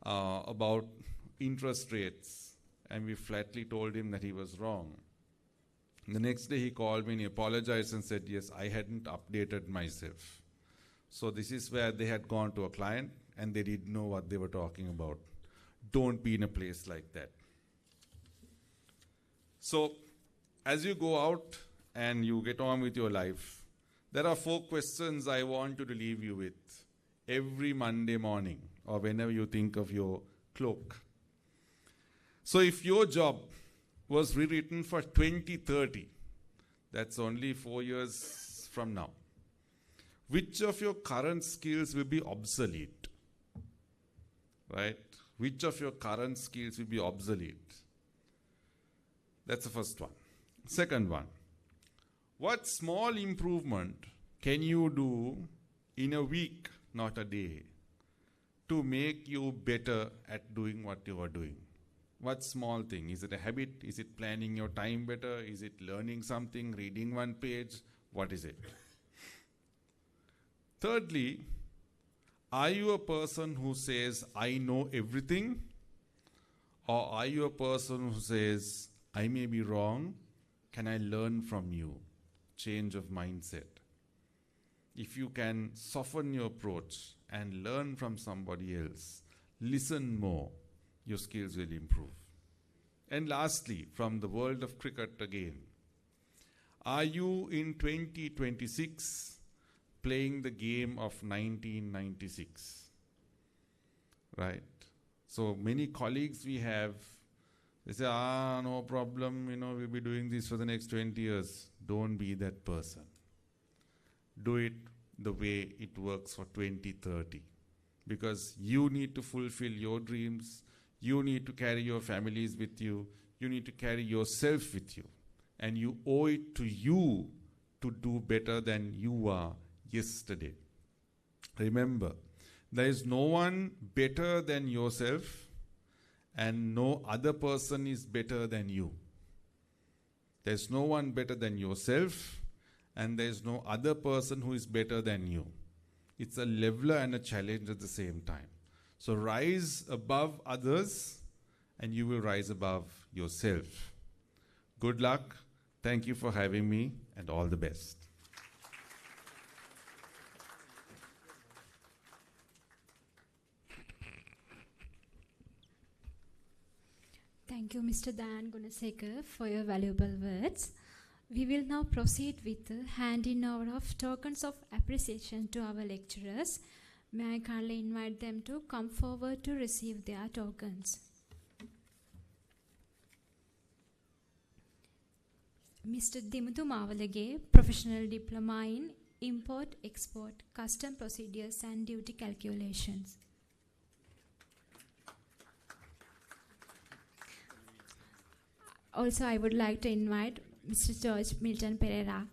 about interest rates, and we flatly told him that he was wrong. The next day he called me and he apologized and said, yes, I hadn't updated myself. So this is where they had gone to a client and they didn't know what they were talking about. Don't be in a place like that. So as you go out and you get on with your life, there are 4 questions I want you to leave you with every Monday morning or whenever you think of your cloak. So if your job was rewritten for 2030, that's only 4 years from now, which of your current skills will be obsolete? Right? Which of your current skills will be obsolete? That's the first one. Second one, what small improvement can you do in a week, not a day, to make you better at doing what you are doing? What small thing? Is it a habit? Is it planning your time better? Is it learning something, reading 1 page? What is it? Thirdly, are you a person who says, I know everything? Or are you a person who says, I may be wrong, can I learn from you? Change of mindset. If you can soften your approach and learn from somebody else, listen more, your skills will improve. And lastly, from the world of cricket again, are you in 2026 playing the game of 1996? Right? So many colleagues we have, they say, no problem, we'll be doing this for the next 20 years. Don't be that person. Do it the way it works for 2030. Because you need to fulfill your dreams. You need to carry your families with you. You need to carry yourself with you. And you owe it to you to do better than you are yesterday. Remember, there is no one better than yourself, and no other person is better than you. There's no one better than yourself, and there's no other person who is better than you. It's a leveler and a challenge at the same time. So rise above others, and you will rise above yourself. Good luck. Thank you for having me, and all the best. Thank you, Mr. Dan Gunasekar, for your valuable words. We will now proceed with the handing over of tokens of appreciation to our lecturers. May I kindly invite them to come forward to receive their tokens. Mr. Dimuthu Mavalage, Professional Diploma in Import, Export, Custom Procedures and Duty Calculations. Also, I would like to invite Mr. George Milton Pereira.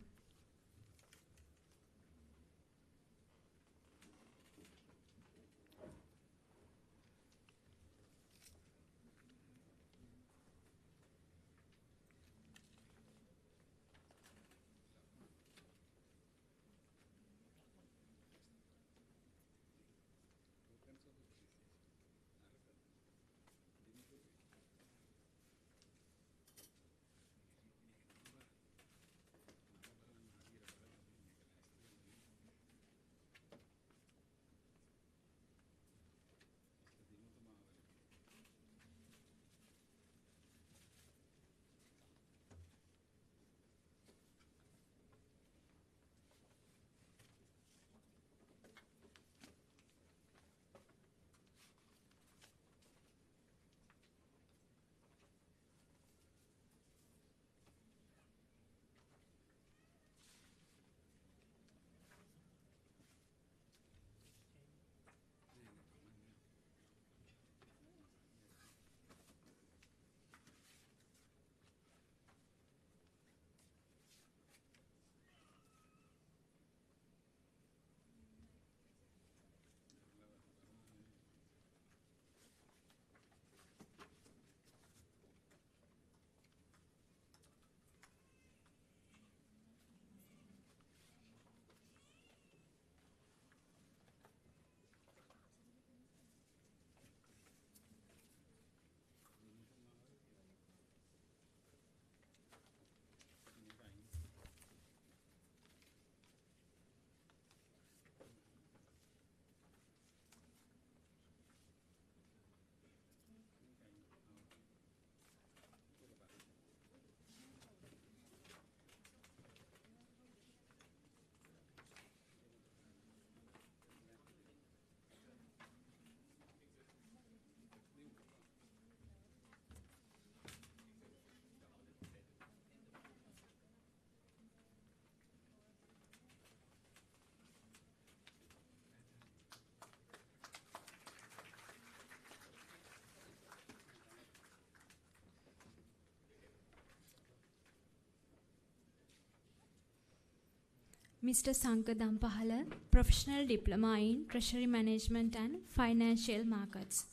Mr. Sankar Dampahala, Professional Diploma in Treasury Management and Financial Markets.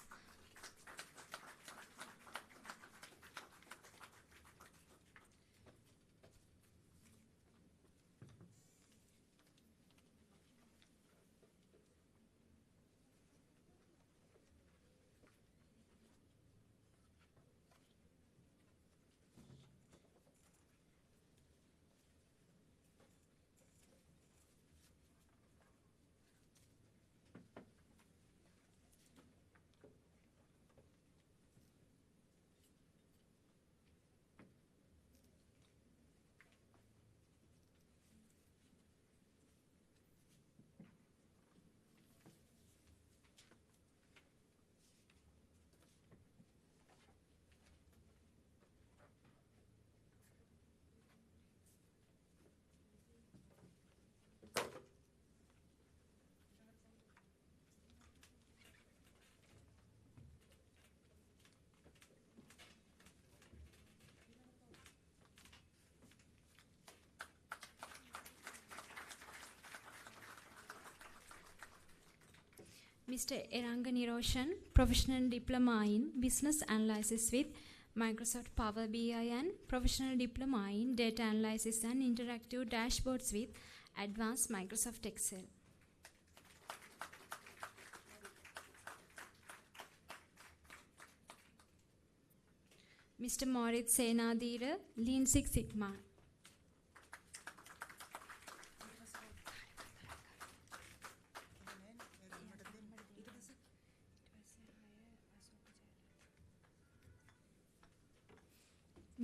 Mr. Eranga Niroshan, Professional Diploma in Business Analysis with Microsoft Power BI and Professional Diploma in Data Analysis and Interactive Dashboards with Advanced Microsoft Excel. Mr. Moritz Senadira, Lean Six Sigma.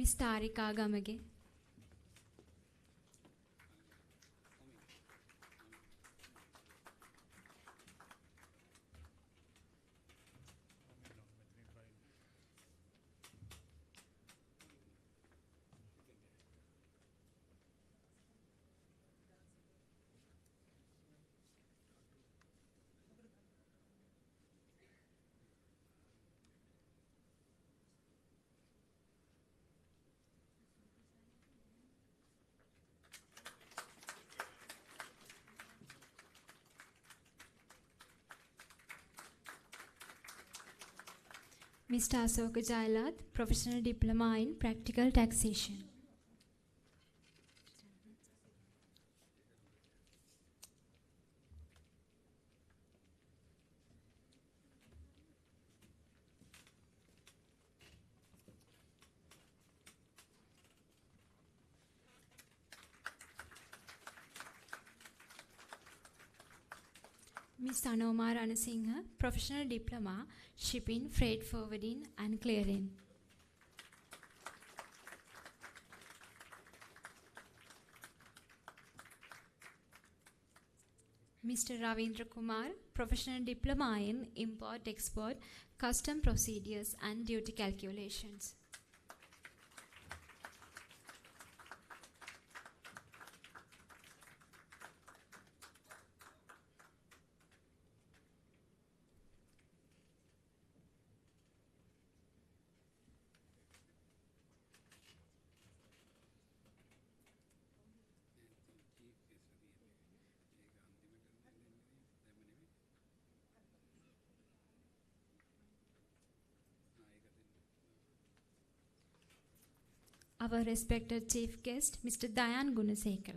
Miss Tarika Gamage. Mr. Asoka Jailath, Professional Diploma in Practical Taxation. Ms. Anomar Anasinghe, Professional Diploma, Shipping, Freight Forwarding and Clearing. Mr. Ravindra Kumar, Professional Diploma in Import, Export, Custom Procedures and Duty Calculations. Our respected chief guest, Mr. Dayan Gunasekar.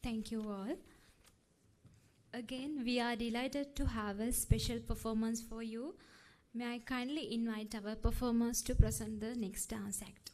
Thank you all. Again, we are delighted to have a special performance for you. May I kindly invite our performers to present the next dance act.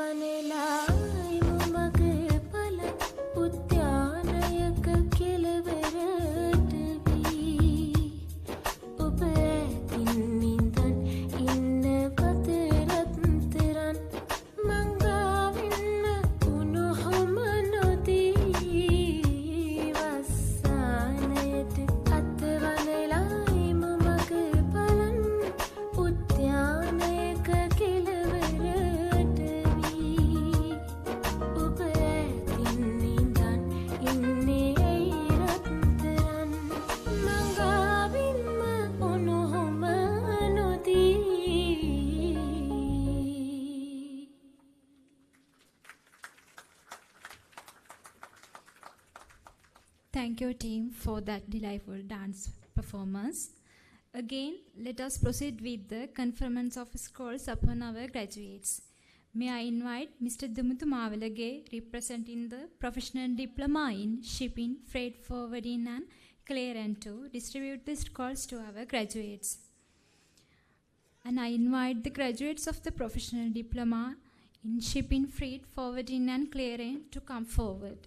වනලායි මගේ පල උද්‍යානයක කෙළවරට වී ඔබ ඇතින් නින්දන් ඉන්න පතරත්තරන් මංගාවෙන්න උණුහුම නොදී වස්සානයට අත්වනලායි මගේ පලන් උද්‍යානයක කෙළවරට වී ඔබ ඇතින් නින්දන් ඉන්නේ ඇයි රත්තරන් මංගාවෙන්ම උණුහුම නොදී. Thank you, team, for that delightful dance performance. Again, let us proceed with the conference of scrolls upon our graduates. May I invite Mr. Dimuthu Mavalage, representing the Professional Diploma in Shipping, Freight Forwarding and Clearance, to distribute the scrolls to our graduates. And I invite the graduates of the Professional Diploma in Shipping, Freight Forwarding and Clearance to come forward.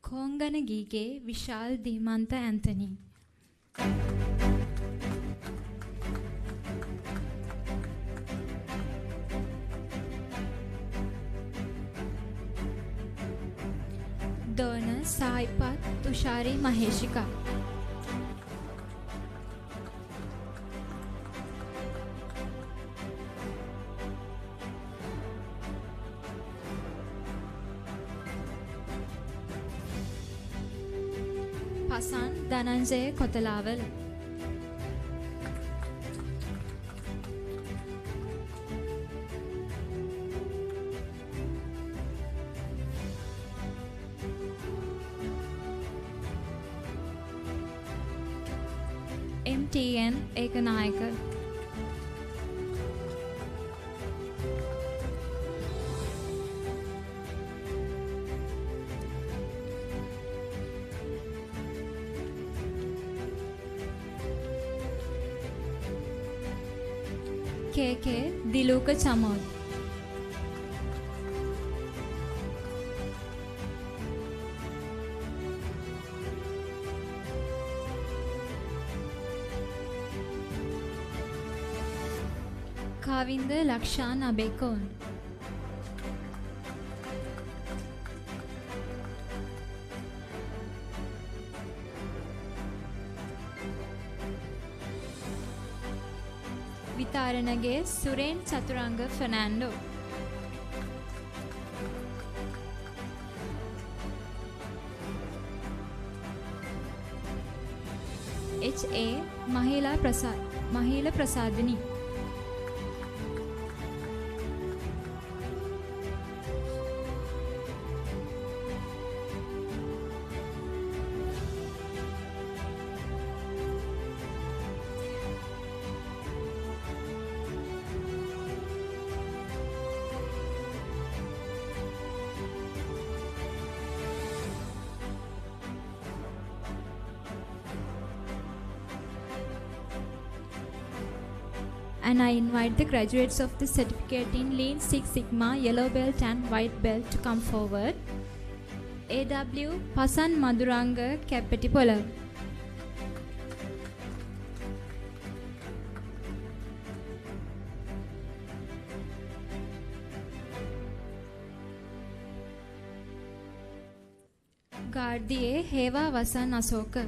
Konganagige Vishal Deemantha Anthony. Dona Saipath Thushari Maheshika. Pasan Dhananjaya Kotalawala. MTN Ekanayake. KK Diluka Chamoth. Kavinda Lakshan Abeykoon. Vitharanage Suren Chathuranga Fernando. HA Mahila Prasadini. And I invite the graduates of the certificate in Lean Six Sigma, Yellow Belt and White Belt to come forward. AW Pasan Maduranga Kapetipola. Gardiye Heva Vasan Asoka.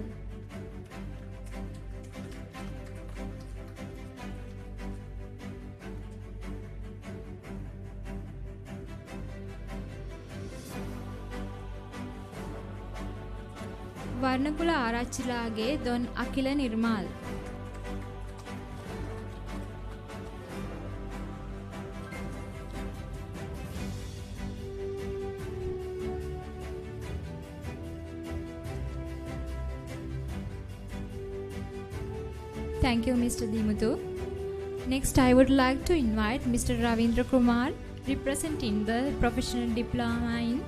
Warnakula Arachchilage Don Akila Nirmal. Thank you, Mr. Dimuthu. Next, I would like to invite Mr. Ravindra Kumar, representing the Professional Diploma in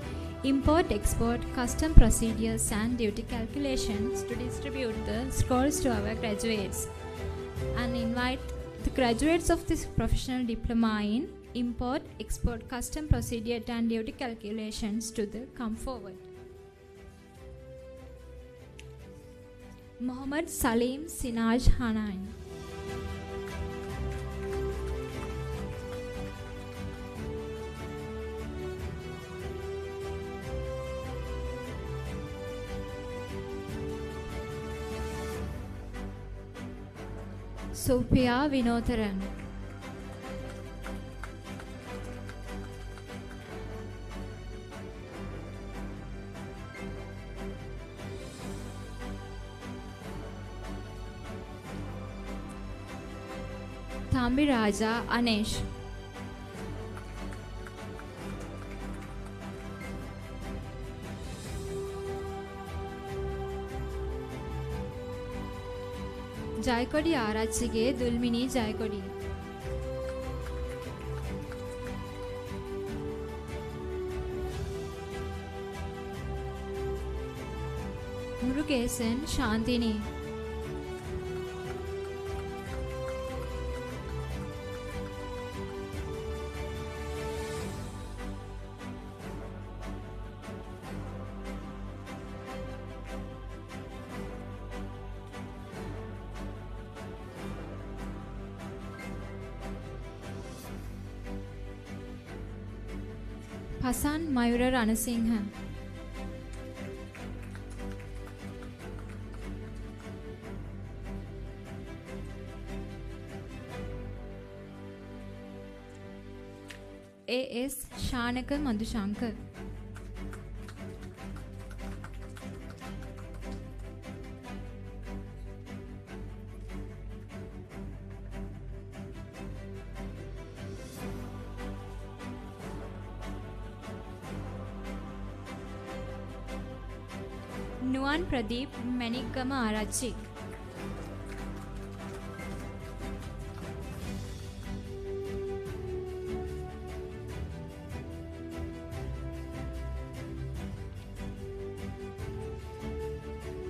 import, export, custom procedures and duty calculations to distribute the scrolls to our graduates, and invite the graduates of this professional diploma in import, export, custom procedure and duty calculations to come forward. Mohammad Salim Sinaj Hanain. Sophia Vinotharan. Thambi Raja Anesh. Jaikodi Arachige Dulmini Jaikodi. Murugesan Shantini. Hasan Mayura Ranasinghe. A.S. Shanaka Madhushankar. Nuan Pradeep Manikama Arachi.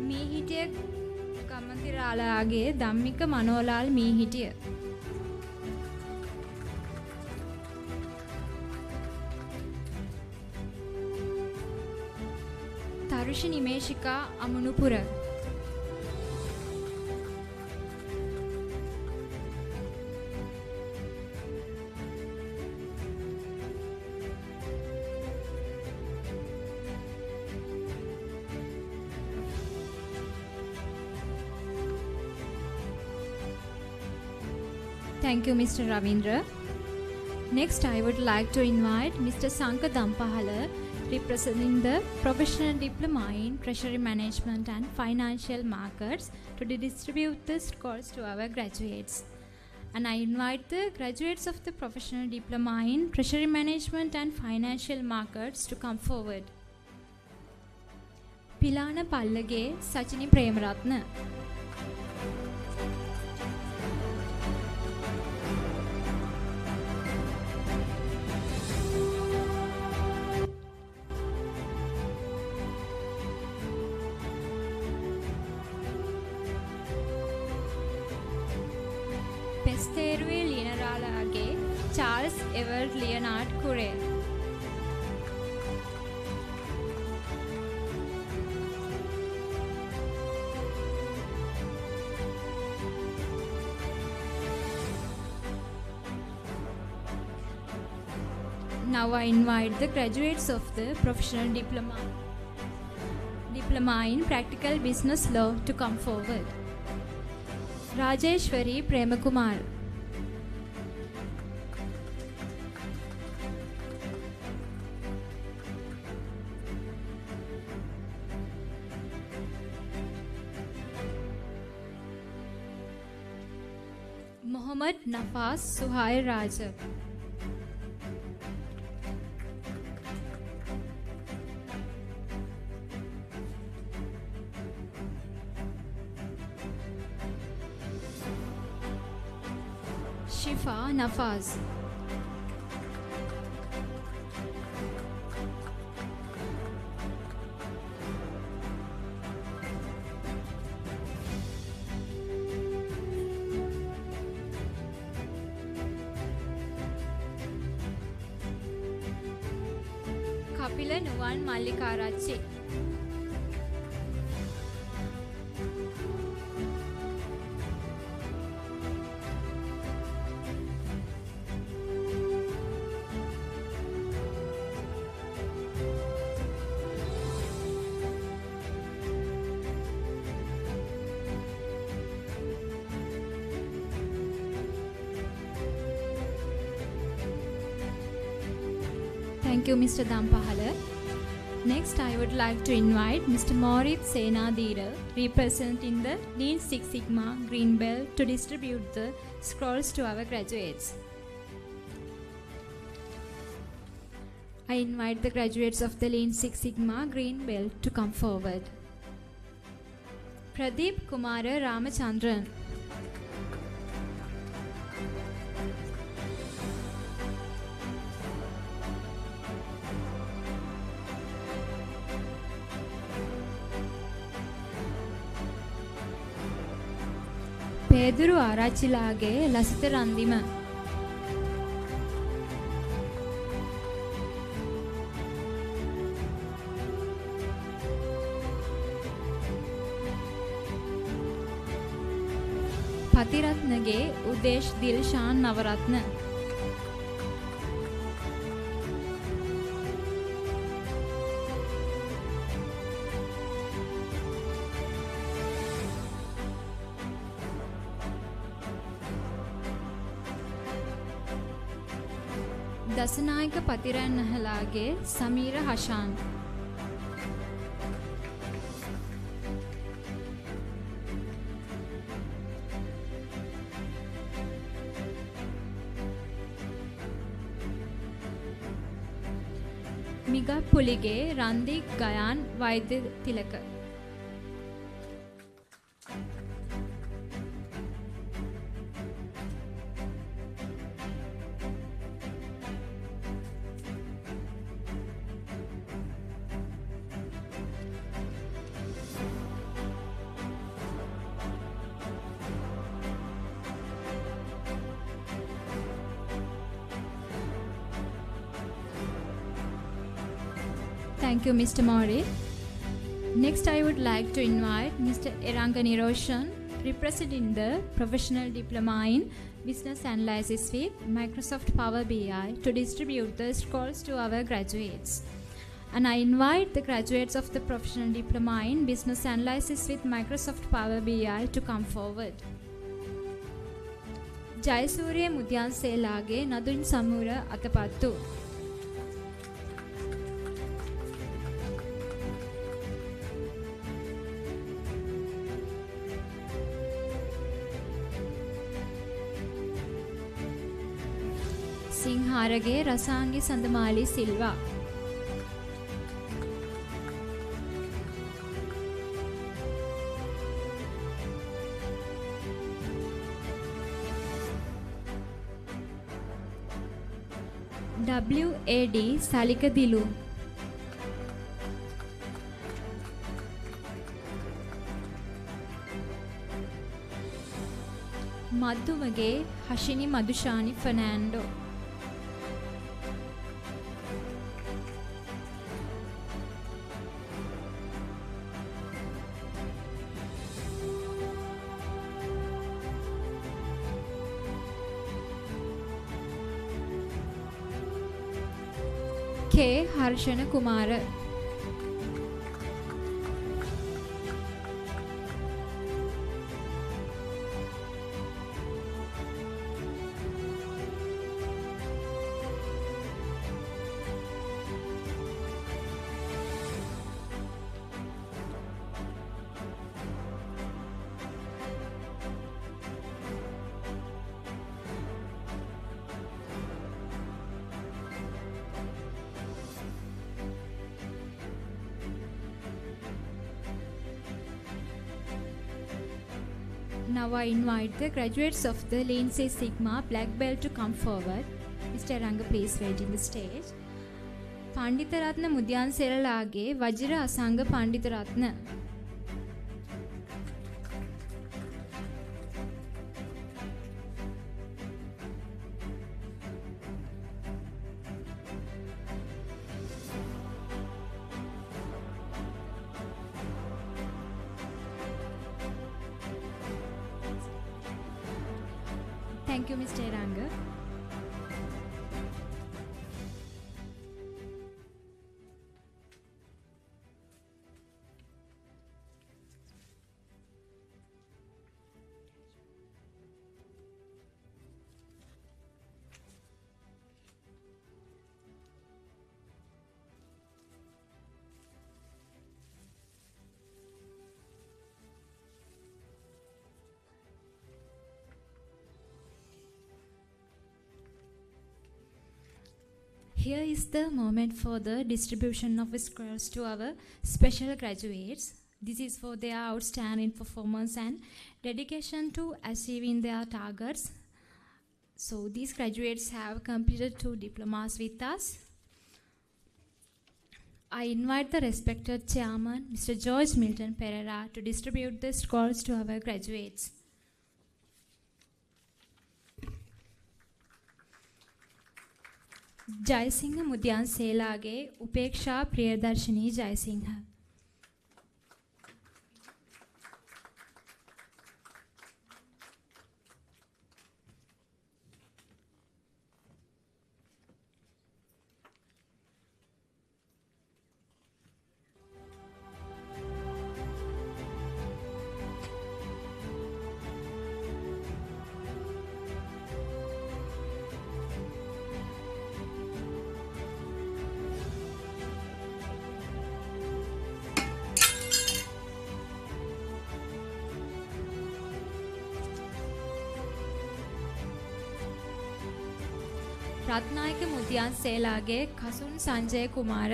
Mihitiya Kamathiralage Dhammika Manolal Mihitiya. Tharushi Nimeshika Amunupura. Thank you, Mr. Ravindra. Next, I would like to invite Mr. Sanka Dampahala, representing the Professional Diploma in Treasury Management and Financial Markets, to distribute the scores to our graduates. And I invite the graduates of the Professional Diploma in Treasury Management and Financial Markets to come forward. Pilana Pallage Sachini Premaratna. Pesteruwe Lienaralage Charles Everett Leonard Currell. Now I invite the graduates of the Professional Diploma in Practical Business Law to come forward. Rajeshwari Premakumar. Mohammad Nafas Suhail Raja. Shifa Nafaz. Kapila Nuwan Mallikarachchi. Thank you, Mr. Dampahala. Next, I would like to invite Mr. Moritz Senadira, representing the Lean Six Sigma Green Belt, to distribute the scrolls to our graduates. I invite the graduates of the Lean Six Sigma Green Belt to come forward. Pradeep Kumara Ramachandran. Peduru Arachilage Lasitha Randima. Patiratnage Udesh Dilshan Navaratna. Dasanayaka Patiran Nahalage Samira Hashan. Miga Pulige Randi Gayan Vaidya Tilaka. Thank you, Mr. Mori. Next, I would like to invite Mr. Erangani Roshan, representing the Professional Diploma in Business Analysis with Microsoft Power BI, to distribute the scrolls to our graduates. And I invite the graduates of the Professional Diploma in Business Analysis with Microsoft Power BI to come forward. Jayasuriya Mudyanselage Nadun Samura Atapattu. Singharage Rasangi Sandamali Silva. W.A.D. Salikadilu. Madhumage Hashini Madhushani Fernando. K. Harshana Kumara. Now I invite the graduates of the Lean Six Sigma Black Belt to come forward. Mr. Ranga, please wait in the stage. Panditaratna Mudyanselage Vajra Asanga Panditaratna. Thank you, Mr. Ranga. Here is the moment for the distribution of scrolls to our special graduates. This is for their outstanding performance and dedication to achieving their targets. So these graduates have completed 2 diplomas with us. I invite the respected chairman, Mr. George Milton Pereira, to distribute the scrolls to our graduates. Jayasinghe Mudiyanselage Upeksha Priyadarshini Jaisingh Ratnayake Mudiyan සේලාගේ Kasun Sanjaya Kumara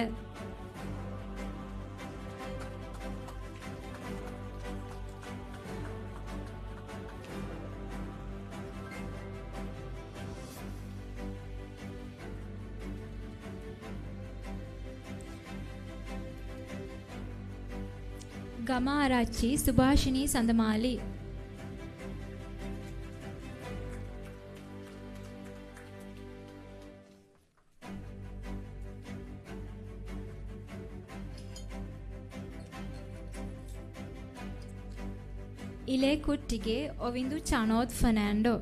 Gamaarachchi Subhashini Sandamali Ile Kuttige Ovindu Chanod Fernando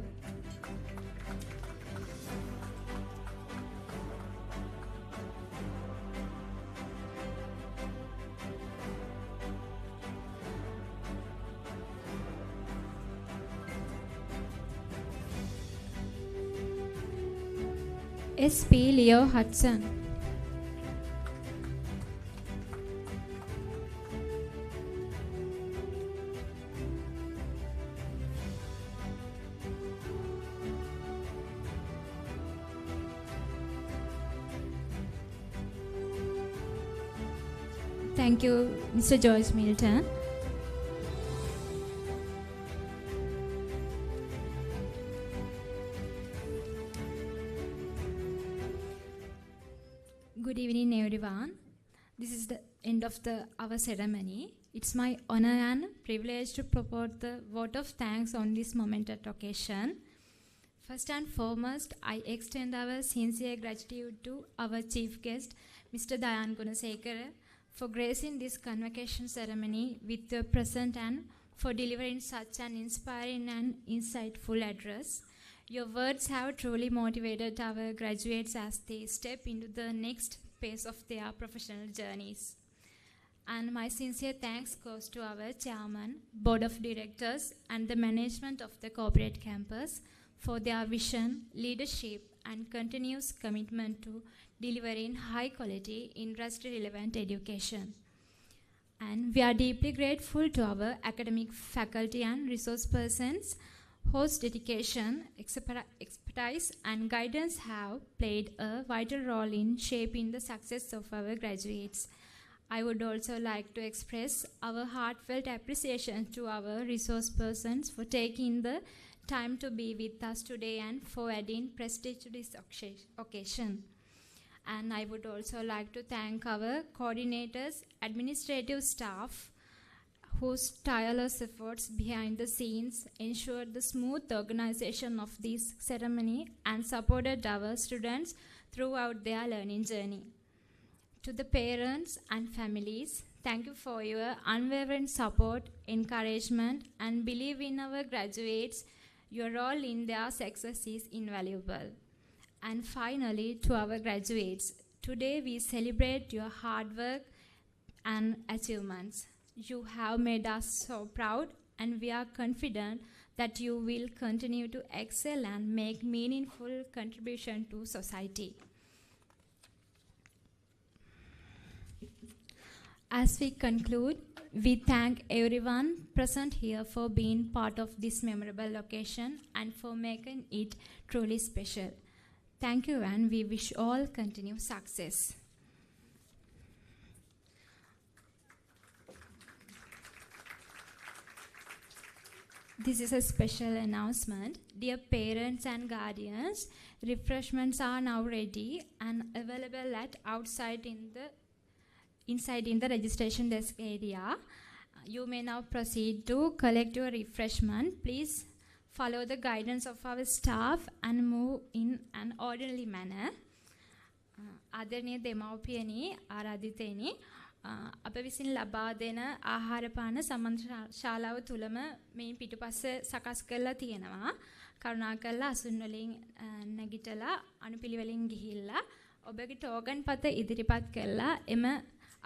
S P. Leo Hudson Thank you, Mr. George Milton. Good evening, everyone. This is the end of our ceremony. It's my honor and privilege to propose the vote of thanks on this momentous occasion. First and foremost, I extend our sincere gratitude to our chief guest, Mr. Dayan Gunasekara, for gracing this convocation ceremony with your presence and for delivering such an inspiring and insightful address. Your words have truly motivated our graduates as they step into the next phase of their professional journeys. And my sincere thanks goes to our chairman, board of directors, and the management of the corporate campus for their vision, leadership, and continuous commitment to delivering high quality, industry relevant education. And we are deeply grateful to our academic faculty and resource persons whose dedication, expertise, and guidance have played a vital role in shaping the success of our graduates. I would also like to express our heartfelt appreciation to our resource persons for taking the time to be with us today and for adding prestige to this occasion. And I would also like to thank our coordinators, administrative staff, whose tireless efforts behind the scenes ensured the smooth organization of this ceremony and supported our students throughout their learning journey. To the parents and families, thank you for your unwavering support, encouragement, and belief in our graduates' Your role in their success is invaluable. And finally, to our graduates, today we celebrate your hard work and achievements. You have made us so proud, and we are confident that you will continue to excel and make meaningful contribution to society. As we conclude, we thank everyone present here for being part of this memorable occasion and for making it truly special. Thank you, and we wish all continued success. This is a special announcement. Dear parents and guardians, refreshments are now ready and available at inside in the registration desk area. You may now proceed to collect your refreshment. Please follow the guidance of our staff and move in an orderly manner. ආදරණීය දෙමව්පියනි ආරාධිතයිනි අප විසින් ලබා දෙන ආහාර පාන සම්බන්ධ ශාලාව තුලම මේ පිටුපස්ස සකස් කරලා තියෙනවා. කරුණාකරලා අසුන් වලින් නැගිටලා අනුපිළිවෙලින් ගිහිල්ලා ඔබගේ ටෝකන් පත ඉදිරිපත් කරලා එම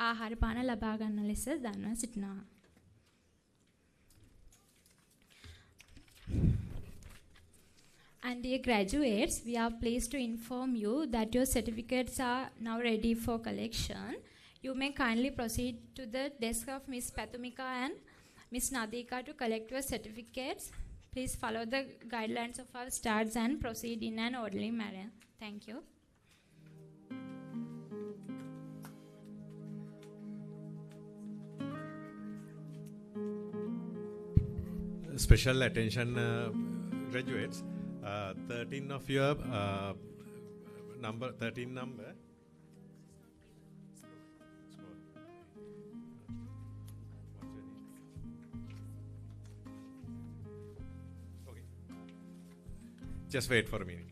ආහාර පාන ලබා ගන්න ලෙස දන්වා සිටිනවා. And dear graduates, we are pleased to inform you that your certificates are now ready for collection. You may kindly proceed to the desk of Ms. Patumika and Ms. Nadika to collect your certificates. Please follow the guidelines of our staffs and proceed in an orderly manner. Thank you. Special attention, graduates. 13 of your number. What's your name? Okay. Just wait for a minute.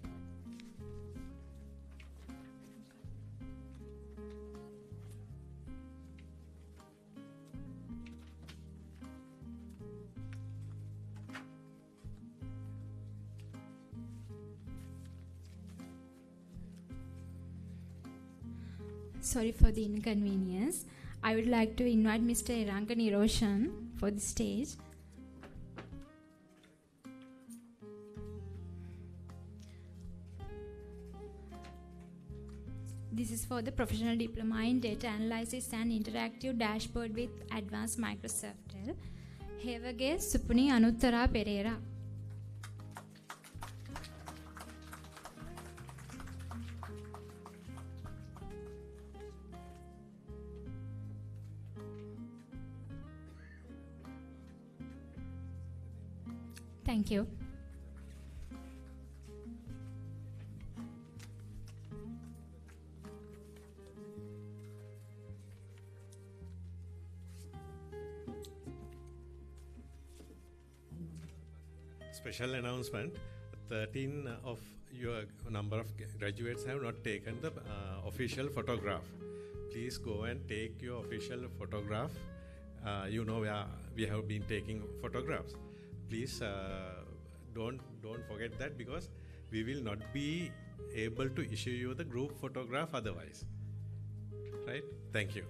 Sorry for the inconvenience. I would like to invite Mr. Iranga Niroshan for the stage. This is for the Professional Diploma in Data Analysis and Interactive Dashboard with Advanced Microsoft. Hevage Supuni Anuttara Pereira. Thank you. Special announcement, 13 of your number of graduates have not taken the official photograph. Please go and take your official photograph. You know we have been taking photographs. Please don't forget that, because we will not be able to issue you the group photograph otherwise. Right? Thank you.